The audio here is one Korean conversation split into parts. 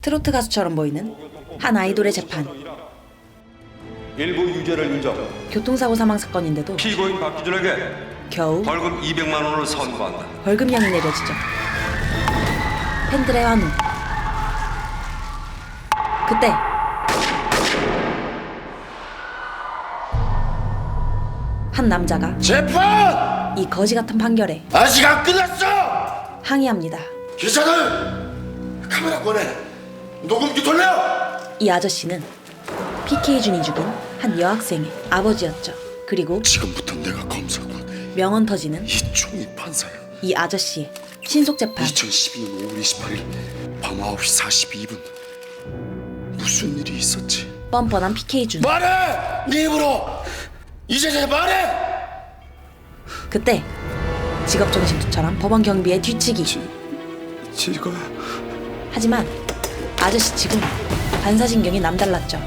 트로트 가수처럼 보이는 한 아이돌의 재판. 일부 유죄를 인정. 교통사고 사망 사건인데도 피고인 박기준에게 겨우 벌금 200만 원을 선고한다. 벌금형이 내려지죠. 팬들의 환호. 그때 한 남자가 재판! 이 거지 같은 판결에 아직 안 끝났어! 항의합니다. 기자들! 카메라 꺼내! 녹음기 돌려! 이 아저씨는 PK준이 죽인 한 여학생의 아버지였죠. 그리고 지금부터 내가 검사군. 명언 터지는 이종희 판사야. 이 아저씨의 신속 재판. 2012년 5월 28일 밤 9시 42분 무슨 일이 있었지? 뻔뻔한 PK준. 말해! 네 입으로! 이제 말해! 그때 직업정신투처럼 법원 경비에 뒤치기. 지가... 하지만 아저씨 지금 반사신경이 남달랐죠.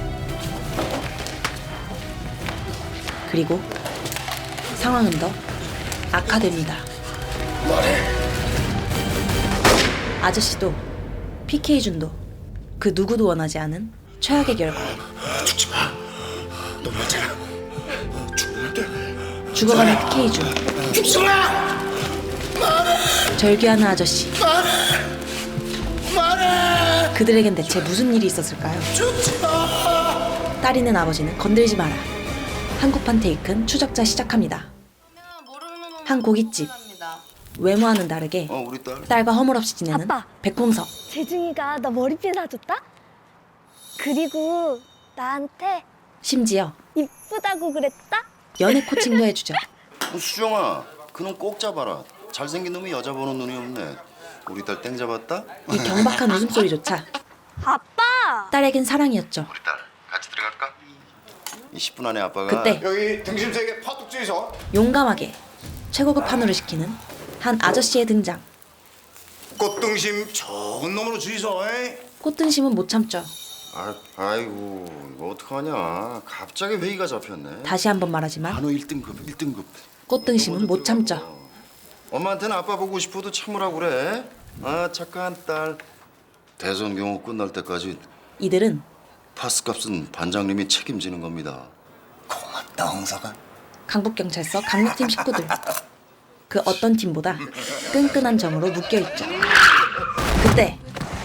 그리고 상황은 더 악화됩니다. 말해! 아저씨도 PK준도 그 누구도 원하지 않은 최악의 결과. 죽지 마! 너 맞아! 죽으면 돼! 죽어가는 PK준. 죽지 마! 절규하는 아저씨. 말해! 그들에겐 대체 무슨 일이 있었을까요? 죽지 마! 딸이는 아버지는 건들지 마라. 한국판 테이큰 추적자 시작합니다. 한 고깃집. 외모와는 다르게 우리 딸. 딸과 허물없이 지내는 아빠. 백홍석. 재중이가 나 머리핀 사줬다? 그리고 나한테 심지어 이쁘다고 그랬다? 연애 코칭도 해주죠. 수정아, 그놈 꼭 잡아라. 잘생긴 놈이 여자 보는 눈이 없네. 우리 딸 땡 잡았다? 이 경박한 웃음소리조차 아빠! 딸에겐 사랑이었죠. 우리 딸 같이 들어갈까? 20분 안에 아빠가 그때 여기 등심 세개 파뚝주의소. 용감하게 최고급 한우를 시키는 한 아저씨의 등장. 꽃등심 좋은 놈으로 주의소. 꽃등심은 못 참죠. 아이고 이거 어떡하냐. 갑자기 회의가 잡혔네. 다시 한번 말하지만 한우 1등급 1등급. 꽃등심은 못 참죠. 엄마한테는 아빠 보고 싶어도 참으라고 그래. 아 착한 딸. 대선 경호 끝날 때까지 이들은 파스값은 반장님이 책임지는 겁니다. 고맙다 홍석아. 강북경찰서 강력팀 식구들. 그 어떤 팀보다 끈끈한 정으로 묶여있죠. 그때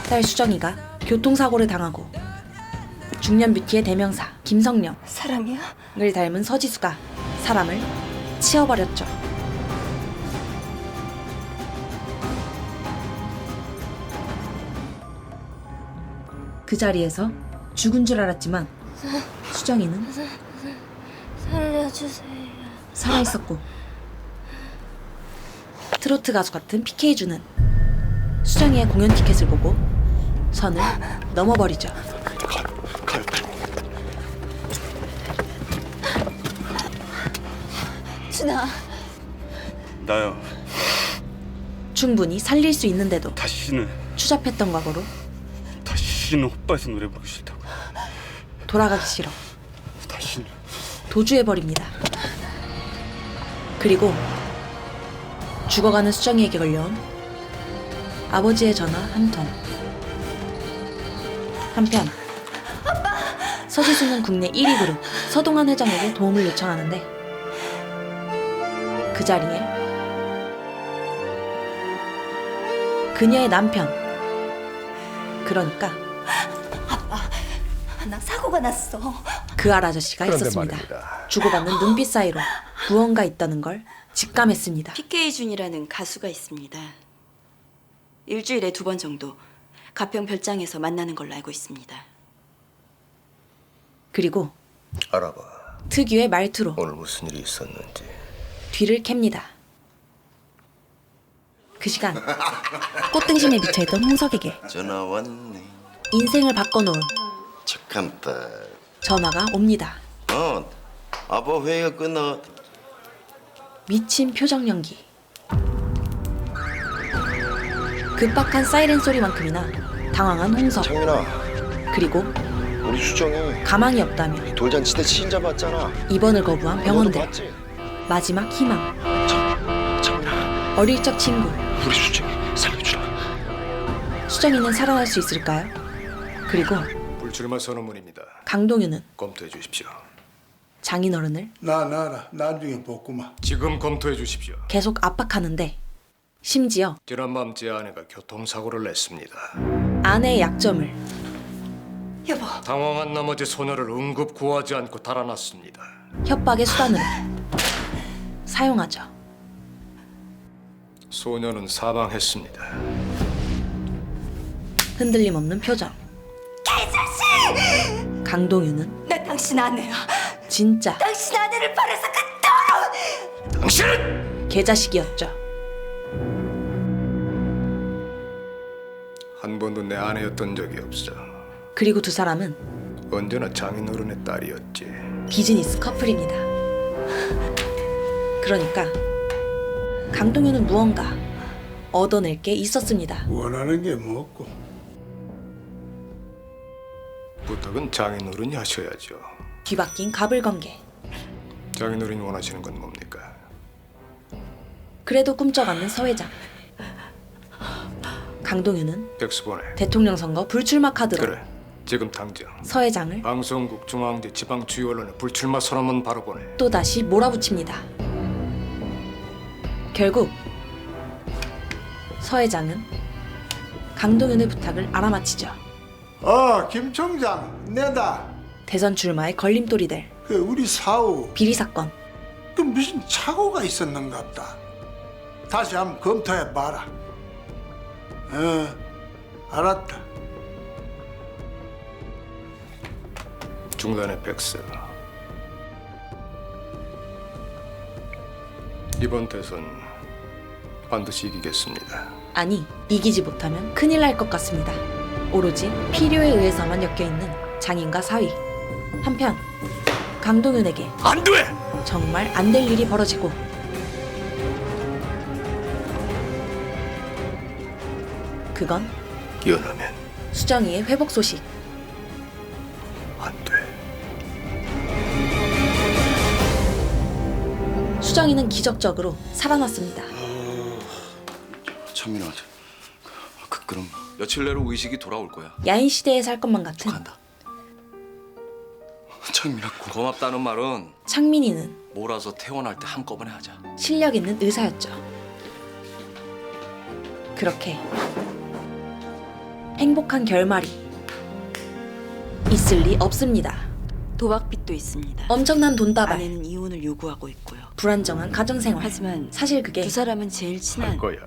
딸 수정이가 교통사고를 당하고 중년 뷰티의 대명사 김성령을 사람이야? 닮은 서지수가 사람을 치어버렸죠. 그 자리에서 죽은 줄 알았지만 수정이는 살려주세요. 살아있었고, 트로트 가수 같은 PK준은 수정이의 공연 티켓을 보고 선을 넘어버리죠. 준아, 나요. 충분히 살릴 수 있는데도 다시는 추잡했던 과거로 오빠에서 노래 부르기 싫다고. 돌아가기 싫어 다시는. 도주해버립니다. 그리고 죽어가는 수정이에게 걸려온 아버지의 전화 한 통. 한편 서지수는 국내 1위 그룹 서동환 회장에게 도움을 요청하는데 그 자리에 그녀의 남편, 그러니까 나 사고가 났어. 그 알 아저씨가 있었습니다. 주고받는 눈빛 사이로 무언가 있다는 걸 직감했습니다. PK준이라는 가수가 있습니다. 일주일에 2번 정도 가평 별장에서 만나는 걸로 알고 있습니다. 그리고 알아봐. 특유의 말투로 오늘 무슨 일이 있었는지. 뒤를 캡니다. 그 시간 꽃등심에 미쳐있던 홍석에게 전화 왔네. 인생을 바꿔놓은 착한 딸. 전화가 옵니다. 아빠 회의가 끝나. 미친 표정 연기. 급박한 사이렌 소리만큼이나 당황한 홍석. 창민아, 그리고 우리 수정이 가망이 없다며 돌잔치 때 친자 봤잖아. 입원을 거부한 너도 병원들. 봤지? 마지막 희망. 창민아, 어릴 적 친구 우리 수정이 살려주라. 수정이는 살아날 수 있을까요? 그리고 불출마 선언문입니다. 강동윤은 검토해 주십시오. 장인어른을 나라 나중에 볶구만. 지금 검토해 주십시오. 계속 압박하는데 심지어 지난밤 제 아내가 교통사고를 냈습니다. 아내의 약점을 여보, 당황한 나머지 소녀를 응급 구하지 않고 달아났습니다. 협박의 수단으로 사용하죠. 소녀는 사망했습니다. 흔들림 없는 표정. 개자식! 강동윤은 나 당신 아내야. 진짜 당신 아내를 팔아서 그 당신은 개자식이었죠. 한 번도 내 아내였던 적이 없어. 그리고 두 사람은 언제나 장인어른의 딸이었지. 비즈니스 커플입니다. 그러니까 강동윤은 무언가 얻어낼 게 있었습니다. 원하는 게 뭐고? 부탁은 장인어른이 하셔야죠. 뒤바뀐 가불관계. 장인어른이 원하시는 건 뭡니까? 그래도 꿈쩍 않는 서 회장. 강동윤은 백수 보내. 대통령 선거 불출마 카드로 그래. 지금 당장 서 회장을 방송국, 중앙대, 지방 주요 언론에 불출마 선언문 바로 보내. 또다시 몰아붙입니다. 결국 서 회장은 강동윤의 부탁을 알아맞히죠. 김 총장 내다. 대선 출마에 걸림돌이 될 그 우리 사우 비리 사건. 그 무슨 착오가 있었는갑다. 다시 한번 검토해 봐라. 알았다. 중단의 백스. 이번 대선 반드시 이기겠습니다. 아니, 이기지 못하면 큰일 날 것 같습니다. 오로지 필요에 의해서만 엮여있는 장인과 사위. 한편 강동윤에게 안 돼! 정말 안 될 일이 벌어지고 그건 기어나면 수정이의 회복 소식. 안 돼. 수정이는 기적적으로 살아났습니다. 창민아, 그럼 며칠 내로 의식이 돌아올 거야. 야인 시대에 살 것만 같은 창민아, 고맙다는 말은 창민이는 몰아서 퇴원할 때 한꺼번에 하자. 실력 있는 의사였죠. 그렇게 행복한 결말이 있을 리 없습니다. 도박빚도 있습니다. 엄청난 돈다발, 아내는 이혼을 요구하고 있고요. 불안정한 가정생활. 하지만 사실 그게 두 사람은 제일 할 친한 거야.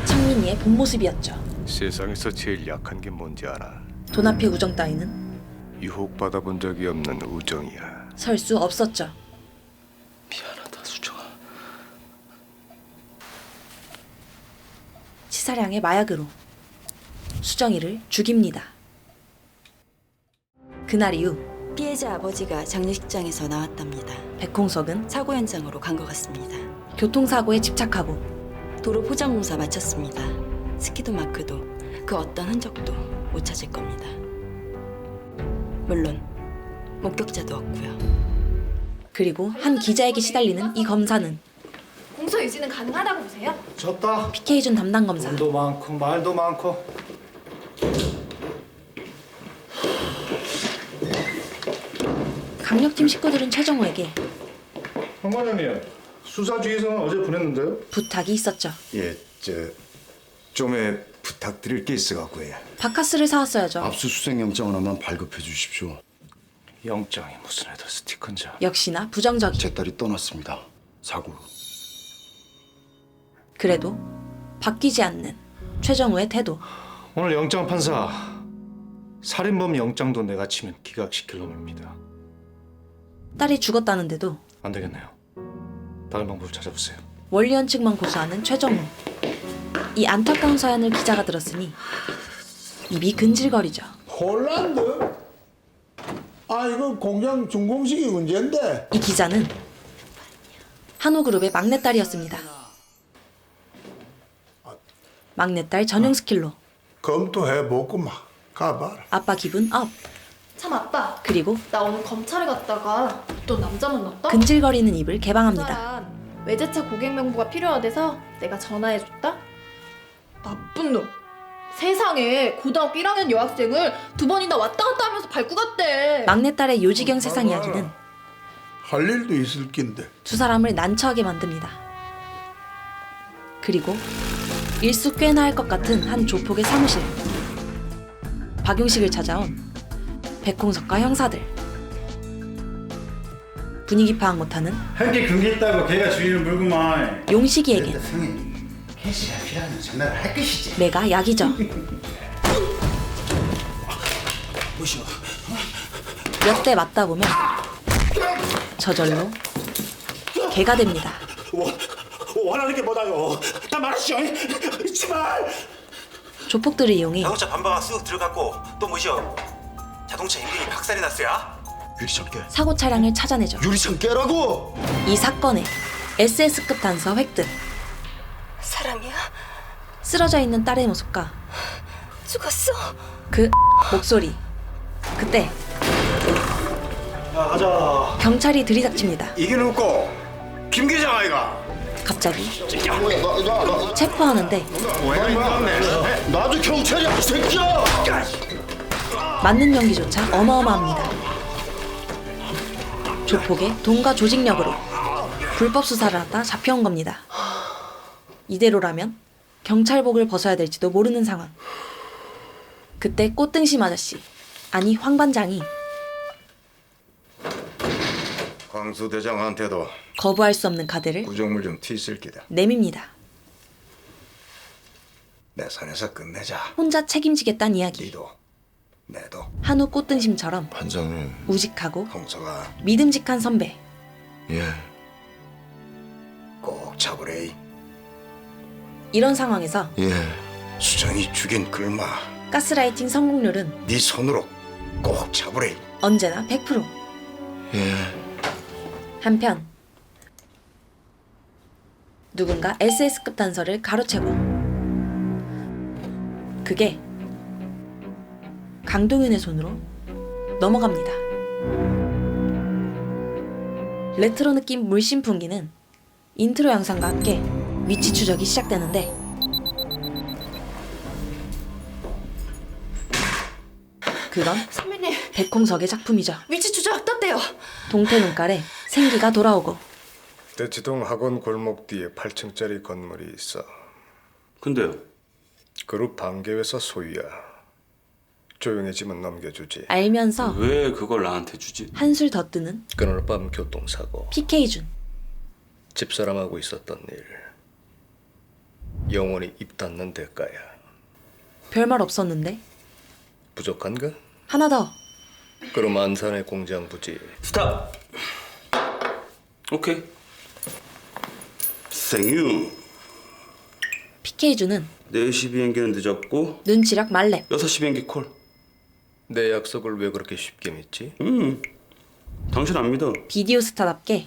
창민이의 본 모습이었죠. 세상에서 제일 약한 게 뭔지 알아? 돈 앞에 우정 따위는 유혹받아 본 적이 없는 우정이야. 설 수 없었죠. 미안하다 수정아. 치사량의 마약으로 수정이를 죽입니다. 그날 이후 피해자 아버지가 장례식장에서 나왔답니다. 백홍석은 사고 현장으로 간 것 같습니다. 교통사고에 집착하고 도로 포장공사 마쳤습니다. 스키도 마크도 그 어떤 흔적도 못 찾을 겁니다. 물론 목격자도 없고요. 그리고 한 기자에게 시달리는 이 검사는 공소 유지는 가능하다고 보세요? 졌다. PK준 담당 검사. 돈도 많고 말도 많고. 강력팀 식구들은 최정호에게 황 과장님, 수사 주의서는 어제 보냈는데요? 부탁이 있었죠. 예, 좀에 부탁드릴 게 있어갖고요. 바카스를 사왔어야죠. 압수수색 영장 하나만 발급해 주십시오. 영장이 무슨 애들 스티커인지. 역시나 부정적이. 제 딸이 떠났습니다. 사고로. 그래도 바뀌지 않는 최정우의 태도. 오늘 영장 판사 살인범 영장도 내가 치면 기각시킬 놈입니다. 딸이 죽었다는데도 안 되겠네요. 다른 방법을 찾아보세요. 원리원 측만 고소하는 최정우. 이 안타까운 사연을 기자가 들었으니 입이 근질거리죠. 폴란드? 이거 공장 준공식이 문제인데. 이 기자는 한우그룹의 막내딸이었습니다. 막내딸 전용 스킬로 검토해보구만. 가봐라. 아빠 기분 업. 참 아빠, 그리고 나 오늘 검찰에 갔다가 어떤 남자 만났다? 근질거리는 입을 개방합니다. 사람 외제차 고객 명부가 필요하대서 내가 전화해줬다? 나쁜 놈. 세상에 고등학교 1학년 여학생을 2번이나 왔다 갔다 하면서 밟고 갔대. 막내딸의 요지경 세상 이야기는 할 일도 있을 낀데. 두 사람을 난처하게 만듭니다. 그리고 일수 꽤나 할 것 같은 한 조폭의 사무실. 박용식을 찾아온 백홍석과 형사들. 분위기 파악 못하는 할게 그게 있다고 걔가 주인을 물구만. 용식이에겐 성인 캐시가 필요하면 전화를 할 것이지. 내가 약이죠. 몇 대 맞다 보면 저절로 개가 됩니다. 원하는 게 뭐다요? 다 말하시오. 제발. 조폭들을 이용해 자동차 반바가 쑥 들어갔고 또 뭐시오? 자동차 엔진이 박살이 났어요. 유리창 깨. 사고 차량을 찾아내죠. 유리창 깨라고. 이 사건에 SS급 단서 획득. 사랑이야? 쓰러져 있는 딸의 모습과 죽었어? 그 목소리. 그때 가자. 경찰이 들이닥칩니다. 이게 누구? 김 기장 아이가? 갑자기 나 체포하는데 나도 경찰이야 이 새끼야. 맞는 연기조차 어마어마합니다. 조폭의 돈과 조직력으로 불법 수사를 하다 잡혀온 겁니다. 이대로라면 경찰복을 벗어야 될지도 모르는 상황. 그때 꽃등심 아저씨, 아니 황 반장이 광수 대장한테도 거부할 수 없는 카드를 구정물 좀 튀있을 기다. 내밉니다. 내 선에서 끝내자. 혼자 책임지겠다는 이야기. 니도 내도. 한우 꽃등심처럼 반장님. 우직하고 홍서가 믿음직한 선배. 예. 꼭 잡으래. 이런 상황에서 예. 수정이 죽인 글마 가스라이팅 성공률은 네 손으로 꼭 잡으래. 언제나 100%. 예. 한편 누군가 SS급 단서를 가로채고 그게 강동윤의 손으로 넘어갑니다. 레트로 느낌 물씬 풍기는 인트로 영상과 함께 위치 추적이 시작되는데 그건 선배님, 백홍석의 작품이죠. 위치 추적 떴대요. 동태 눈깔에 생기가 돌아오고 대치동 학원 골목 뒤에 8층짜리 건물이 있어. 근데요? 그룹 반개회사 소유야. 조용해지면 넘겨주지. 알면서 왜 그걸 나한테 주지? 한술 더 뜨는 그날 밤 교통사고. PK준. 집사람하고 있었던 일. 영원히 입 닫는 대가야. 별말 없었는데 부족한가? 하나 더. 그럼 안산의 공장 부지. 스탑. 오케이. 생유. PK준은 4시 비행기는 늦었고 눈치력 말렙. 6시 비행기 콜. 내 약속을 왜 그렇게 쉽게 믿지? 당신 안 믿어. 비디오 스타답게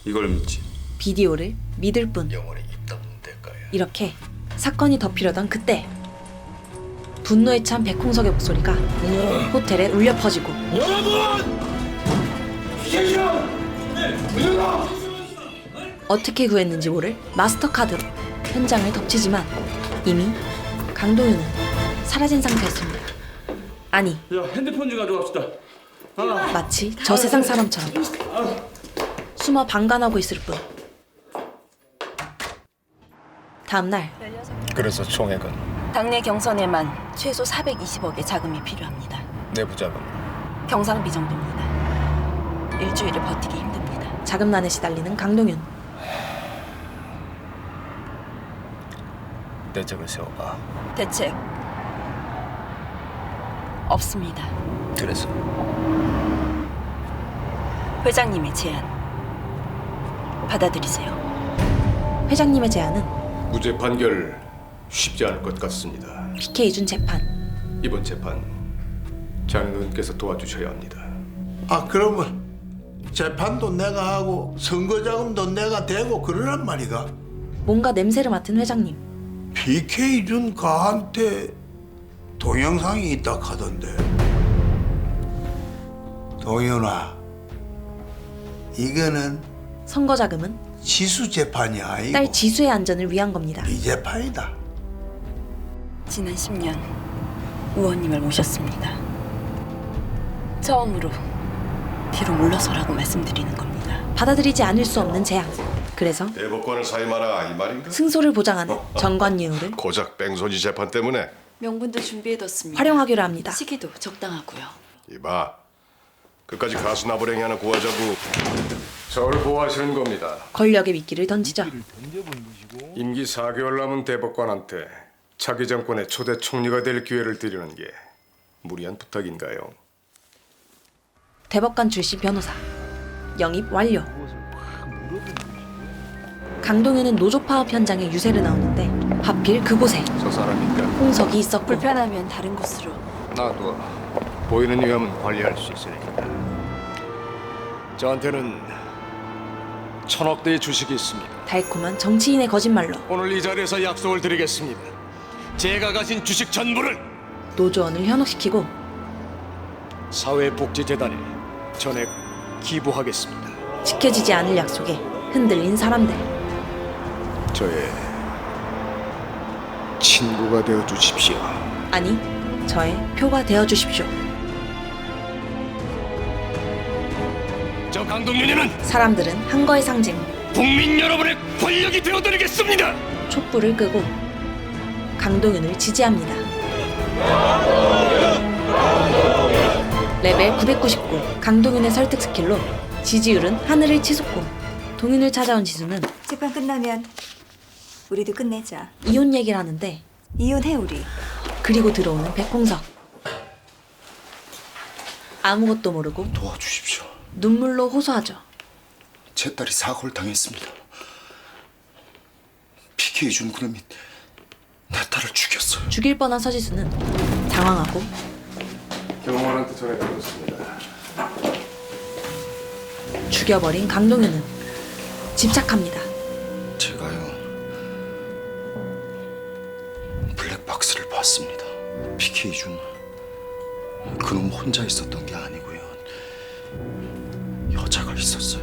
이걸 믿지. 비디오를 믿을 뿐. 영원히 입 닫는 대가야. 이렇게 사건이 덮이려던 그때 분노에 찬 백홍석의 목소리가 호텔에 울려 퍼지고 어떻게 구했는지 모를 마스터카드로 현장을 덮치지만 이미 강동윤은 사라진 상태였습니다. 아니, 야, 핸드폰 좀 가져갑시다. 마치 저 세상 사람처럼 숨어 방관하고 있을 뿐. 다음 날 그래서 총액은 당내 경선에만 최소 420억의 자금이 필요합니다. 내부 자금. 경상비 정도입니다. 일주일을 버티기 힘듭니다. 자금난에 시달리는 강동윤. 대책을 세워봐. 대책 없습니다. 그래서 회장님의 제안 받아들이세요. 회장님의 제안은 무죄 판결 쉽지 않을 것 같습니다. PK준 재판. 이번 재판 장인어른께서 도와주셔야 합니다. 아 그러면 재판도 내가 하고 선거자금도 내가 대고 그러란 말이가? 뭔가 냄새를 맡은 회장님. PK준 가한테 동영상이 있다 하던데. 동현아, 이거는 선거 자금은 지수 재판이 아니고 딸 지수의 안전을 위한 겁니다. 이 재판이다. 지난 10년 우원님을 모셨습니다. 처음으로 뒤로 물러서라고 말씀드리는 겁니다. 받아들이지 않을 수 없는 재앙. 그래서 대법관을 사임하라 이 말인가? 승소를 보장하는 정관예우를 고작 뺑소니 재판 때문에. 명분도 준비해뒀습니다. 활용하기로 합니다. 시기도 적당하고요. 이봐, 끝까지 가수 나부랭이 하나 구하자고. 저를 보호하시는 겁니다. 권력의 미끼를 던지죠. 임기 4개월 남은 대법관한테 차기 정권의 초대 총리가 될 기회를 드리는 게 무리한 부탁인가요? 대법관 출신 변호사 영입 완료. 강동윤은 노조 파업 현장에 유세를 나오는데 하필 그곳에 저 사람인가? 홍석이 있었고 불편하면 다른 곳으로. 나도 보이는 위험은 관리할 수 있으니까. 저한테는 1000억대의 주식이 있습니다. 달콤한 정치인의 거짓말로 오늘 이 자리에서 약속을 드리겠습니다. 제가 가진 주식 전부를 노조원을 현혹시키고 사회복지재단에 전액 기부하겠습니다. 지켜지지 않을 약속에 흔들린 사람들. 저의 친구가 되어 주십시오. 아니, 저의 표가 되어주십시오. 저 강동윤이는 사람들은 한거의 상징 국민 여러분의 권력이 되어드리겠습니다. 촛불을 끄고 강동윤을 지지합니다. 레벨 999 강동윤의 설득 스킬로 지지율은 하늘을 치솟고 동윤을 찾아온 지수는 재판 끝나면 우리도 끝내자. 이혼 얘기를 하는데 이혼해 우리. 그리고 들어오는 백홍석. 아무것도 모르고 도와주십시오. 눈물로 호소하죠. 제 딸이 사고를 당했습니다. PK 준 그놈이 내 딸을 죽였어요. 죽일 뻔한 서지수는 당황하고 경호원한테 전해드렸습니다. 죽여버린 강동윤은 집착합니다. 제가요 블랙박스를 봤습니다. PK 준 그놈 혼자 있었던 게 아니고요. 여자가 있었어요.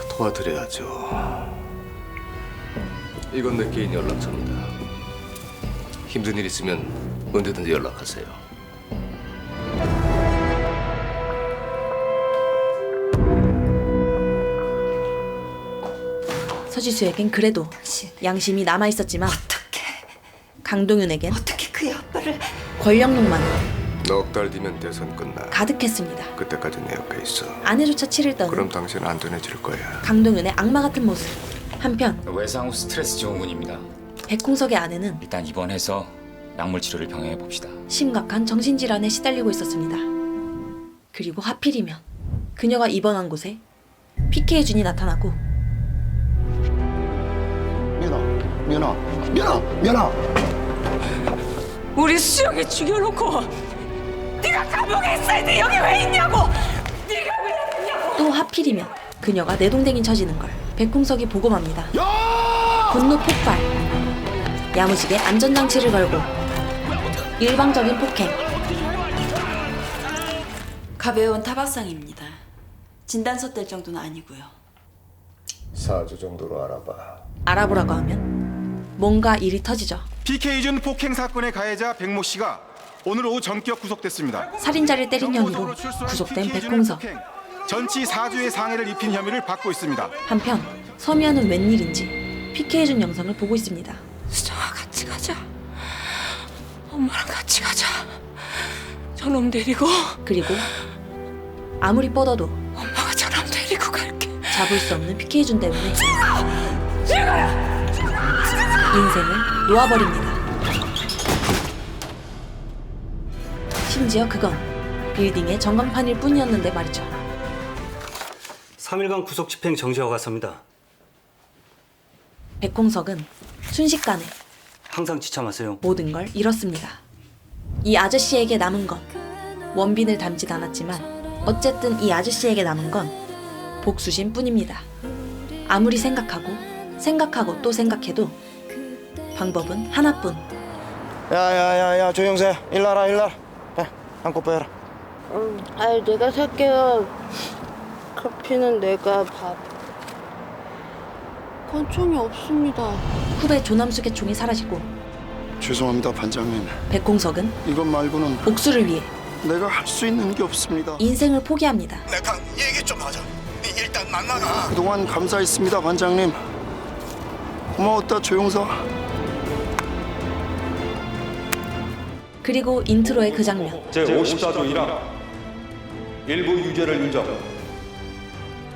도와드려야죠. 이건 내 개인 연락처입니다. 힘든 일 있으면 언제든지 연락하세요. 서지수에겐 그래도 양심이 남아있었지만 강동윤에겐 어떻게 그의 아빠를. 권력욕만 넉 달 뒤면 대선 끝나. 가득했습니다. 그때까지 내 옆에 있어. 아내조차 치를 떠는 그럼 당신은 안전해질 거야. 강동윤의 악마 같은 모습. 한편 외상 후 스트레스 증후군입니다. 백홍석의 아내는 일단 입원해서 약물 치료를 병행해 봅시다. 심각한 정신질환에 시달리고 있었습니다. 그리고 하필이면 그녀가 입원한 곳에 PK준이 나타나고 미연아 우리 수영이 죽여놓고 네가 감옥에 있어야 돼. 여기 왜 있냐고. 네가 왜 있냐고. 또 하필이면 그녀가 내동댕이 쳐지는 걸 백홍석이 보고 맙니다. 분노 폭발. 야무지게 안전장치를 걸고 일방적인 폭행. 가벼운 타박상입니다. 진단서 뗄 정도는 아니고요. 4주 정도로 알아봐. 알아보라고 하면 뭔가 일이 터지죠. PK준 폭행 사건의 가해자 백모 씨가 오늘 오후 전격 구속됐습니다. 살인자를 때린 혐의로 구속된 백홍석. 전치 4주의 상해를 입힌 혐의를 받고 있습니다. 한편 서미아는 웬일인지 PK준 영상을 보고 있습니다. 수정아 같이 가자. 엄마랑 같이 가자. 저놈 데리고. 그리고 아무리 뻗어도 엄마가 저놈 데리고 갈게. 잡을 수 없는 PK준 때문에 인생을 놓아버립니다. 심지어 그건 빌딩의 전광판일 뿐이었는데 말이죠. 3일간 구속 집행 정지 허가서입니다. 백홍석은 순식간에 항상 지참하세요. 모든 걸 잃었습니다. 이 아저씨에게 남은 건 원빈을 닮진 않았지만 어쨌든 이 아저씨에게 남은 건 복수심 뿐입니다. 아무리 생각하고 또 생각해도 방법은 하나뿐. 야야야야 조영세 일나라 야 한컵 빼라. 아니 내가 살게요. 커피는 내가 밥. 권총이 없습니다. 후배 조남숙의 총이 사라지고 죄송합니다, 반장님. 백공석은 이것 말고는 복수를 위해 내가 할 수 있는 게 없습니다. 인생을 포기합니다. 내가 얘기 좀 하자. 일단 만나가. 그동안 감사했습니다, 반장님. 고마웠다, 조용사. 그리고 인트로의 그 장면. 제54조 1항 일부 유죄를 인정.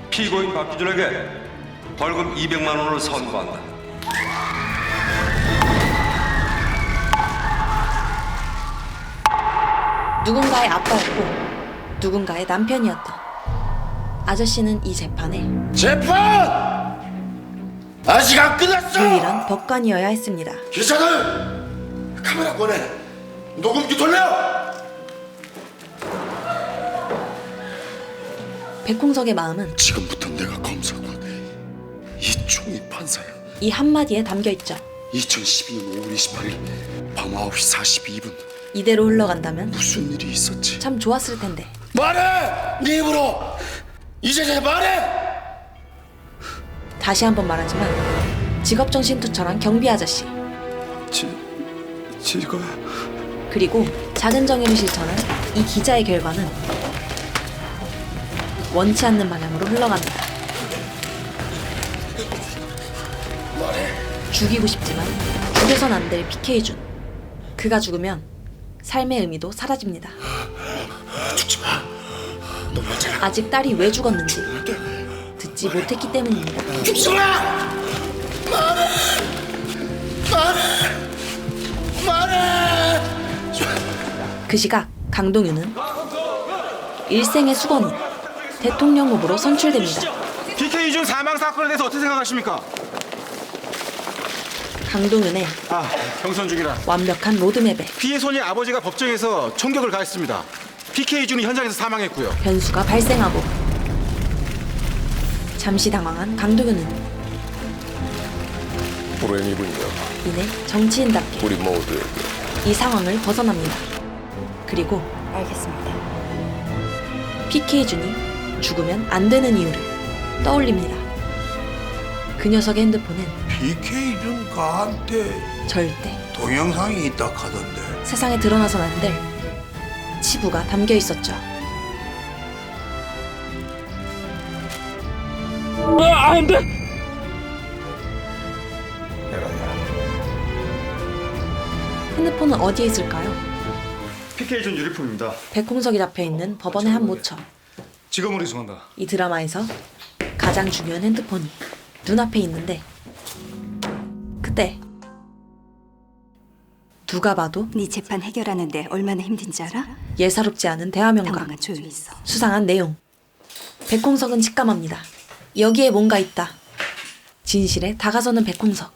피고인 박기준에게 벌금 200만 원을 선고한다. 누군가의 아빠였고 누군가의 남편이었던 아저씨는 이 재판에 재판 아직 안 끝났어. 유일한 법관이어야 했습니다. 기자들 카메라 꺼내. 녹음기 돌려. 백홍석의 마음은 지금부터 내가 검사군. 이 총이 판사야. 이 한마디에 담겨있죠. 2012년 5월 28일 밤 9시 42분. 이대로 흘러간다면 무슨 일이 있었지? 참 좋았을 텐데. 말해. 네 입으로. 이제 말해. 다시 한번 말하지만 직업정신투철한 경비 아저씨 지가 그리고 작은 정의를 실천한 이 기자의 결과는 원치 않는 방향으로 흘러갑니다. 죽이고 싶지만 죽여선 안 될 PK준. 그가 죽으면 삶의 의미도 사라집니다. 아직 딸이 왜 죽었는지 듣지 못했기 때문입니다. 죽지 마! 말해! 그 시각 강동윤은 일생의 수건이 대통령 후보로 선출됩니다. PK준 사망 사건에 대해서 어떻게 생각하십니까? 강동윤의 경선 중이라 완벽한 로드맵에 피해 손의 아버지가 법정에서 총격을 가했습니다. PK준이 현장에서 사망했고요. 변수가 발생하고 잠시 당황한 강동윤은 불행이군요. 이내 정치인답게 우리 모두에게. 이 상황을 벗어납니다. 그리고 알겠습니다. PK준이 죽으면 안 되는 이유를 떠올립니다. 그 녀석의 핸드폰엔 PK준 가한테 절대 동영상이 있다 하던데. 세상에 드러나선 안 될 치부가 담겨 있었죠. 안 돼! 핸드폰은 어디에 있을까요? PK준 유리품입니다. 백홍석이 잡혀있는 법원의 한 모처. 직업을 이송한다. 이 드라마에서 가장 중요한 핸드폰이 눈앞에 있는데 그때 누가 봐도 네 재판 해결하는데 얼마나 힘든지 알아? 예사롭지 않은 대화명과 당분간 조용히 있어. 수상한 내용. 백홍석은 직감합니다. 여기에 뭔가 있다. 진실에 다가서는 백홍석.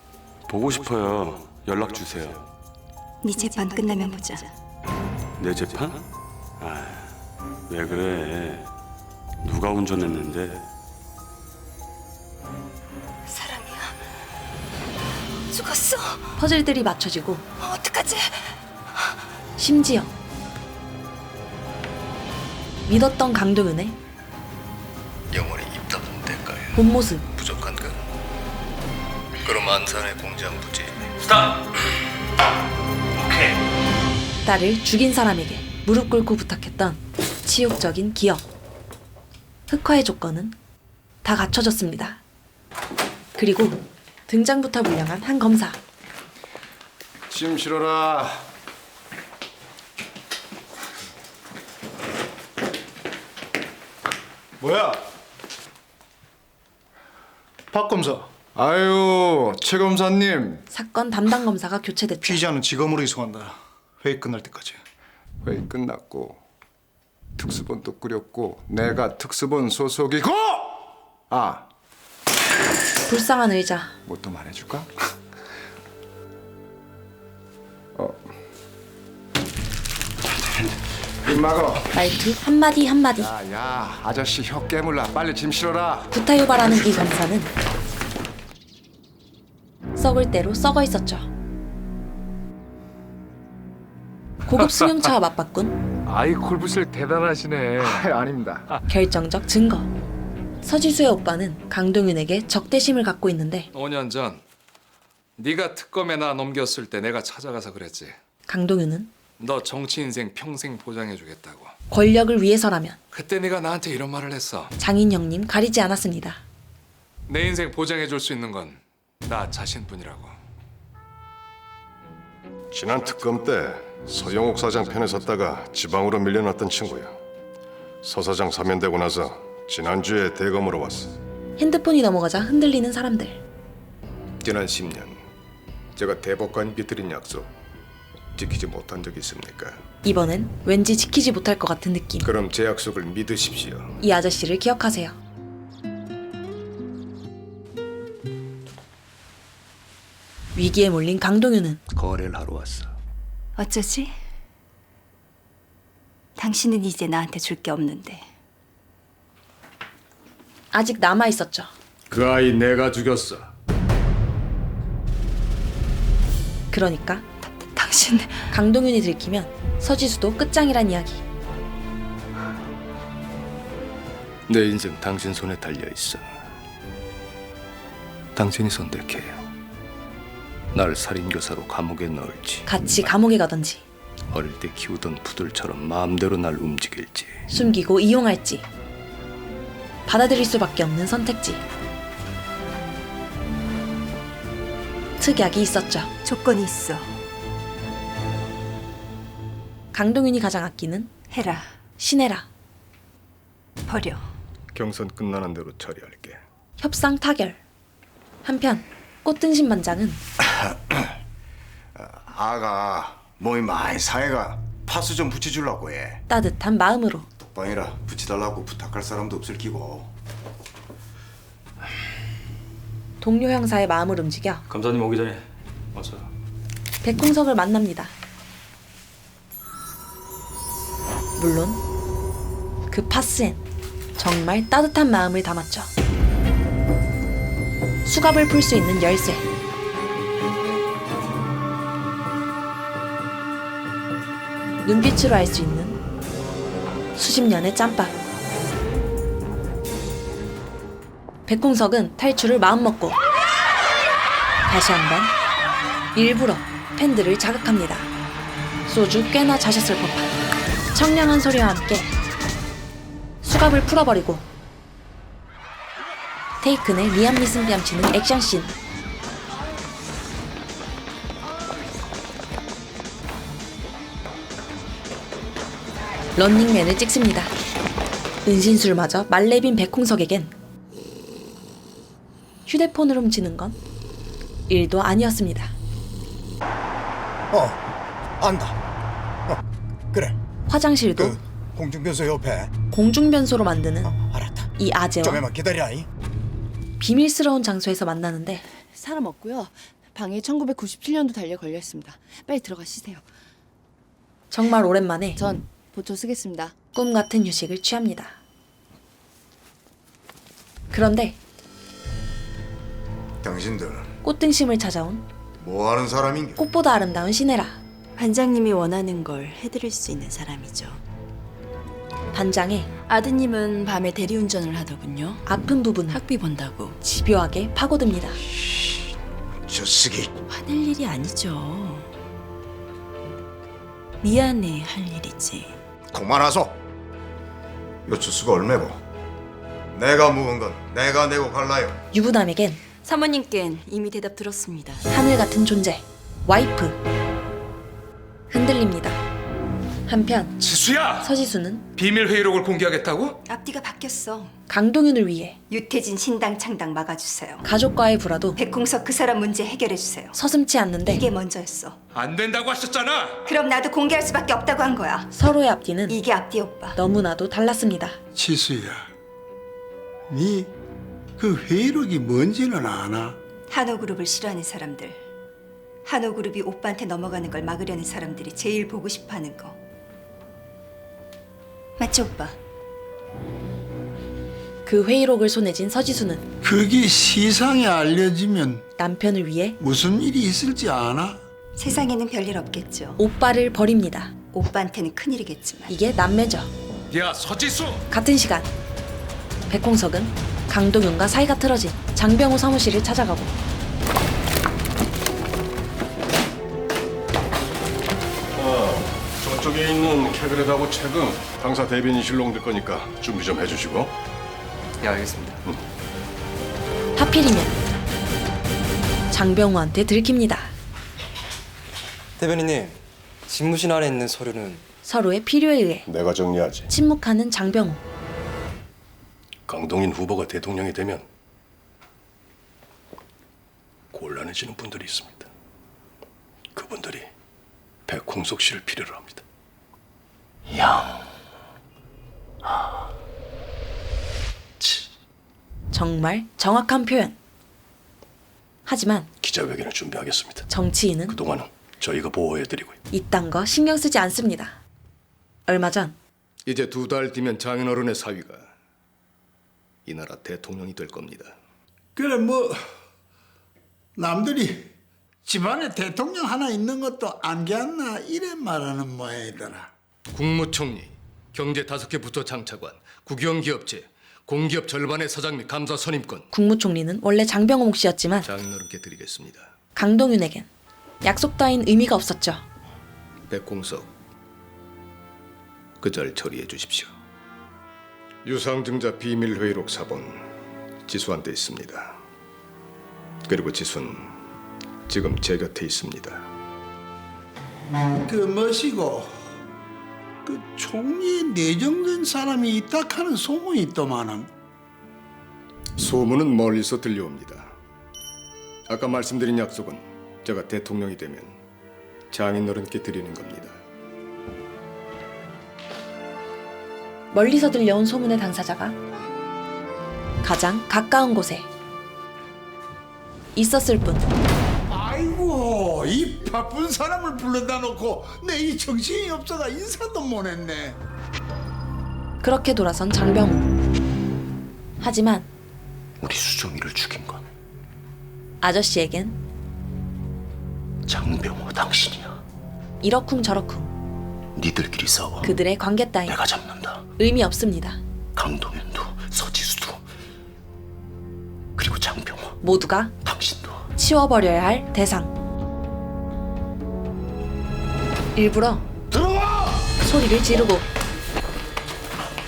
보고 싶어요. 연락 주세요. 네 재판 끝나면 보자. 내 재판? 왜 그래? 누가 운전했는데? 사람이야. 죽었어. 퍼즐들이 맞춰지고 어떡하지? 심지어 믿었던 강동윤의 영원히 입 닫은 대가에 본 모습. 부족한가? 그럼 안산의 공장 부지. 스탑. 오케이. 딸을 죽인 사람에게 무릎 꿇고 부탁했던 치욕적인 기억. 흑화의 조건은 다 갖춰졌습니다. 그리고 등장부터 불량한 한 검사. 짐 실어라. 뭐야? 박 검사. 아유, 최 검사님. 사건 담당 검사가 교체됐죠. 피의자는 직업으로 이송한다. 회의 끝날 때까지. 회의 끝났고 특수본도 꾸렸고 내가 특수본 소속이고. 불쌍한 의자. 뭐 또 말해줄까? 입 막어. 말투 한마디 한마디. 야, 아저씨 혀 깨물라. 빨리 짐 실어라. 구타유발하는 이 검사는 썩을 대로 썩어 있었죠. 고급 승용차와 맞바꾼 아이 콜부실 대단하시네. 아닙니다. 결정적 증거. 서지수의 오빠는 강동윤에게 적대심을 갖고 있는데 5년 전 네가 특검에 나 넘겼을 때 내가 찾아가서 그랬지. 강동윤은 너 정치 인생 평생 보장해주겠다고. 권력을 위해서라면 그때 네가 나한테 이런 말을 했어. 장인영님 가리지 않았습니다. 내 인생 보장해줄 수 있는 건 나 자신뿐이라고. 지난 특검 때 서영옥 사장 편에 섰다가 지방으로 밀려났던 친구야. 서 사장 사면되고 나서 지난주에 대검으로 왔어. 핸드폰이 넘어가자 흔들리는 사람들. 지난 10년 제가 대법관님께 드린 약속 지키지 못한 적이 있습니까? 이번엔 왠지 지키지 못할 것 같은 느낌. 그럼 제 약속을 믿으십시오. 이 아저씨를 기억하세요. 위기에 몰린 강동윤은 거래를 하러 왔어. 어쩌지? 당신은 이제 나한테 줄 게 없는데. 아직 남아 있었죠. 그 아이 내가 죽였어. 그러니까 당신 강동윤이 들키면 서지수도 끝장이란 이야기. 내 인생 당신 손에 달려 있어. 당신이 선택해. 날 살인교사로 감옥에 넣을지, 같이 감옥에 가던지 어릴 때 키우던 푸들처럼 마음대로 날 움직일지. 숨기고 이용할지 받아들일 수밖에 없는 선택지. 특약이 있었죠. 조건이 있어. 강동윤이 가장 아끼는 해라. 신해라. 버려. 경선 끝나는 대로 처리할게. 협상 타결. 한편 꽃등심 반장은 아가 몸이 많이 상해가 파스 좀 붙여주려고 해. 따뜻한 마음으로 독방이라 붙여달라고 부탁할 사람도 없을 끼고. 동료 형사의 마음을 움직여 감사님 오기 전에 어서. 백홍석을 만납니다. 물론 그 파스엔 정말 따뜻한 마음을 담았죠. 수갑을 풀 수 있는 열쇠. 눈빛으로 알 수 있는 수십 년의 짬밥. 백홍석은 탈출을 마음먹고 다시 한번 일부러 팬들을 자극합니다. 소주 꽤나 자셨을 법한 청량한 소리와 함께 수갑을 풀어버리고 테이큰의 리암 니슨 뺨치는 액션씬. 런닝맨을 찍습니다. 은신술마저 말레빈 백홍석에겐 휴대폰을 훔치는 건 일도 아니었습니다. 안다. 그래. 화장실도 공중변소 옆에. 공중변소로 만드는 알았다. 이 아재와 좀만 기다려. 비밀스러운 장소에서 만나는데 사람 없고요. 방에 1997년도 달려 걸려 있습니다. 빨리 들어가 쉬세요. 정말 오랜만에 전 보초 쓰겠습니다. 꿈 같은 휴식을 취합니다. 그런데 당신들 꽃등심을 찾아온 뭐 하는 사람인가? 꽃보다 아름다운 신해라. 반장님이 원하는 걸 해드릴 수 있는 사람이죠. 반장의 아드님은 밤에 대리운전을 하더군요. 아픈 부분을 학비 본다고. 집요하게 파고듭니다. 저 쓰기. 화낼 일이 아니죠. 미안해 할 일이지. 그만하소. 요 주수가 얼마고? 내가 묵은 건 내가 내고 갈라요. 유부남에겐 사모님께는 이미 대답 들었습니다. 하늘 같은 존재 와이프. 흔들립니다. 한편 지수야! 서지수는 비밀 회의록을 공개하겠다고? 앞뒤가 바뀌었어. 강동윤을 위해 유태진 신당 창당 막아주세요. 가족과의 불화도 백홍석 그 사람 문제 해결해주세요. 서슴지 않는데 이게 먼저였어. 안 된다고 하셨잖아. 그럼 나도 공개할 수밖에 없다고 한 거야. 서로의 앞뒤는 이게 앞뒤 오빠. 너무나도 달랐습니다. 지수야, 네 그 회의록이 뭔지는 아나? 한호그룹을 싫어하는 사람들, 한호그룹이 오빠한테 넘어가는 걸 막으려는 사람들이 제일 보고 싶어하는 거. 맞지 오빠? 그 회의록을 손에 쥔 서지수는 그게 시상에 알려지면 남편을 위해 무슨 일이 있을지 아나? 세상에는 별일 없겠죠. 오빠를 버립니다. 오빠한테는 큰일이겠지만. 이게 남매죠. 야 서지수! 같은 시간 백홍석은 강동윤과 사이가 틀어진 장병호 사무실을 찾아가고 저쪽에 있는 캐그렛하고 책은 당사 대변인실로 옮길 거니까 준비 좀 해주시고. 예, 알겠습니다. 하필이면 장병호한테 들킵니다. 대변인님, 집무실 안에 있는 서류는 서로의 필요에 의해 내가 정리하지. 침묵하는 장병호. 강동인 후보가 대통령이 되면 곤란해지는 분들이 있습니다. 그분들이 백홍석 씨를 필요로 합니다. 정말 정확한 표현. 하지만 기자회견을 준비하겠습니다. 정치인은 그동안은 저희가 보호해드리고요. 이딴 거 신경 쓰지 않습니다. 얼마 전 이제 2달 뒤면 장인어른의 사위가 이 나라 대통령이 될 겁니다. 그래 뭐 남들이 집안에 대통령 하나 있는 것도 안개안나 이래 말하는 모양이더라. 국무총리, 경제 5개 부처 장차관, 국영기업체, 공기업 절반의 사장 및 감사 선임권 국무총리는 원래 장병호 몫이었지만 장인어른께 드리겠습니다. 강동윤에겐 약속 따윈 의미가 없었죠. 백홍석, 그 절 처리해 주십시오. 유상증자 비밀회의록 사본 지수한테 있습니다. 그리고 지수는 지금 제 곁에 있습니다. 그 뭐시고 그 총리에 내정된 사람이 있다 하는 소문이 있더만은. 소문은 멀리서 들려옵니다. 아까 말씀드린 약속은 제가 대통령이 되면 장인어른께 드리는 겁니다. 멀리서 들려온 소문의 당사자가 가장 가까운 곳에 있었을 뿐. 아이고 이 바쁜 사람을 불러다 놓고 내 이 정신이 없어가 인사도 못했네. 그렇게 돌아선 장병호. 하지만 우리 수정이를 죽인 건 아저씨에겐 장병호 당신이야. 이러쿵저러쿵 니들끼리 싸워. 그들의 관계 따윈 내가 잡는다. 의미 없습니다. 강동윤도 서지수도 그리고 장병호 모두가 당신도 치워버려야 할 대상. 일부러 들어와! 소리를 지르고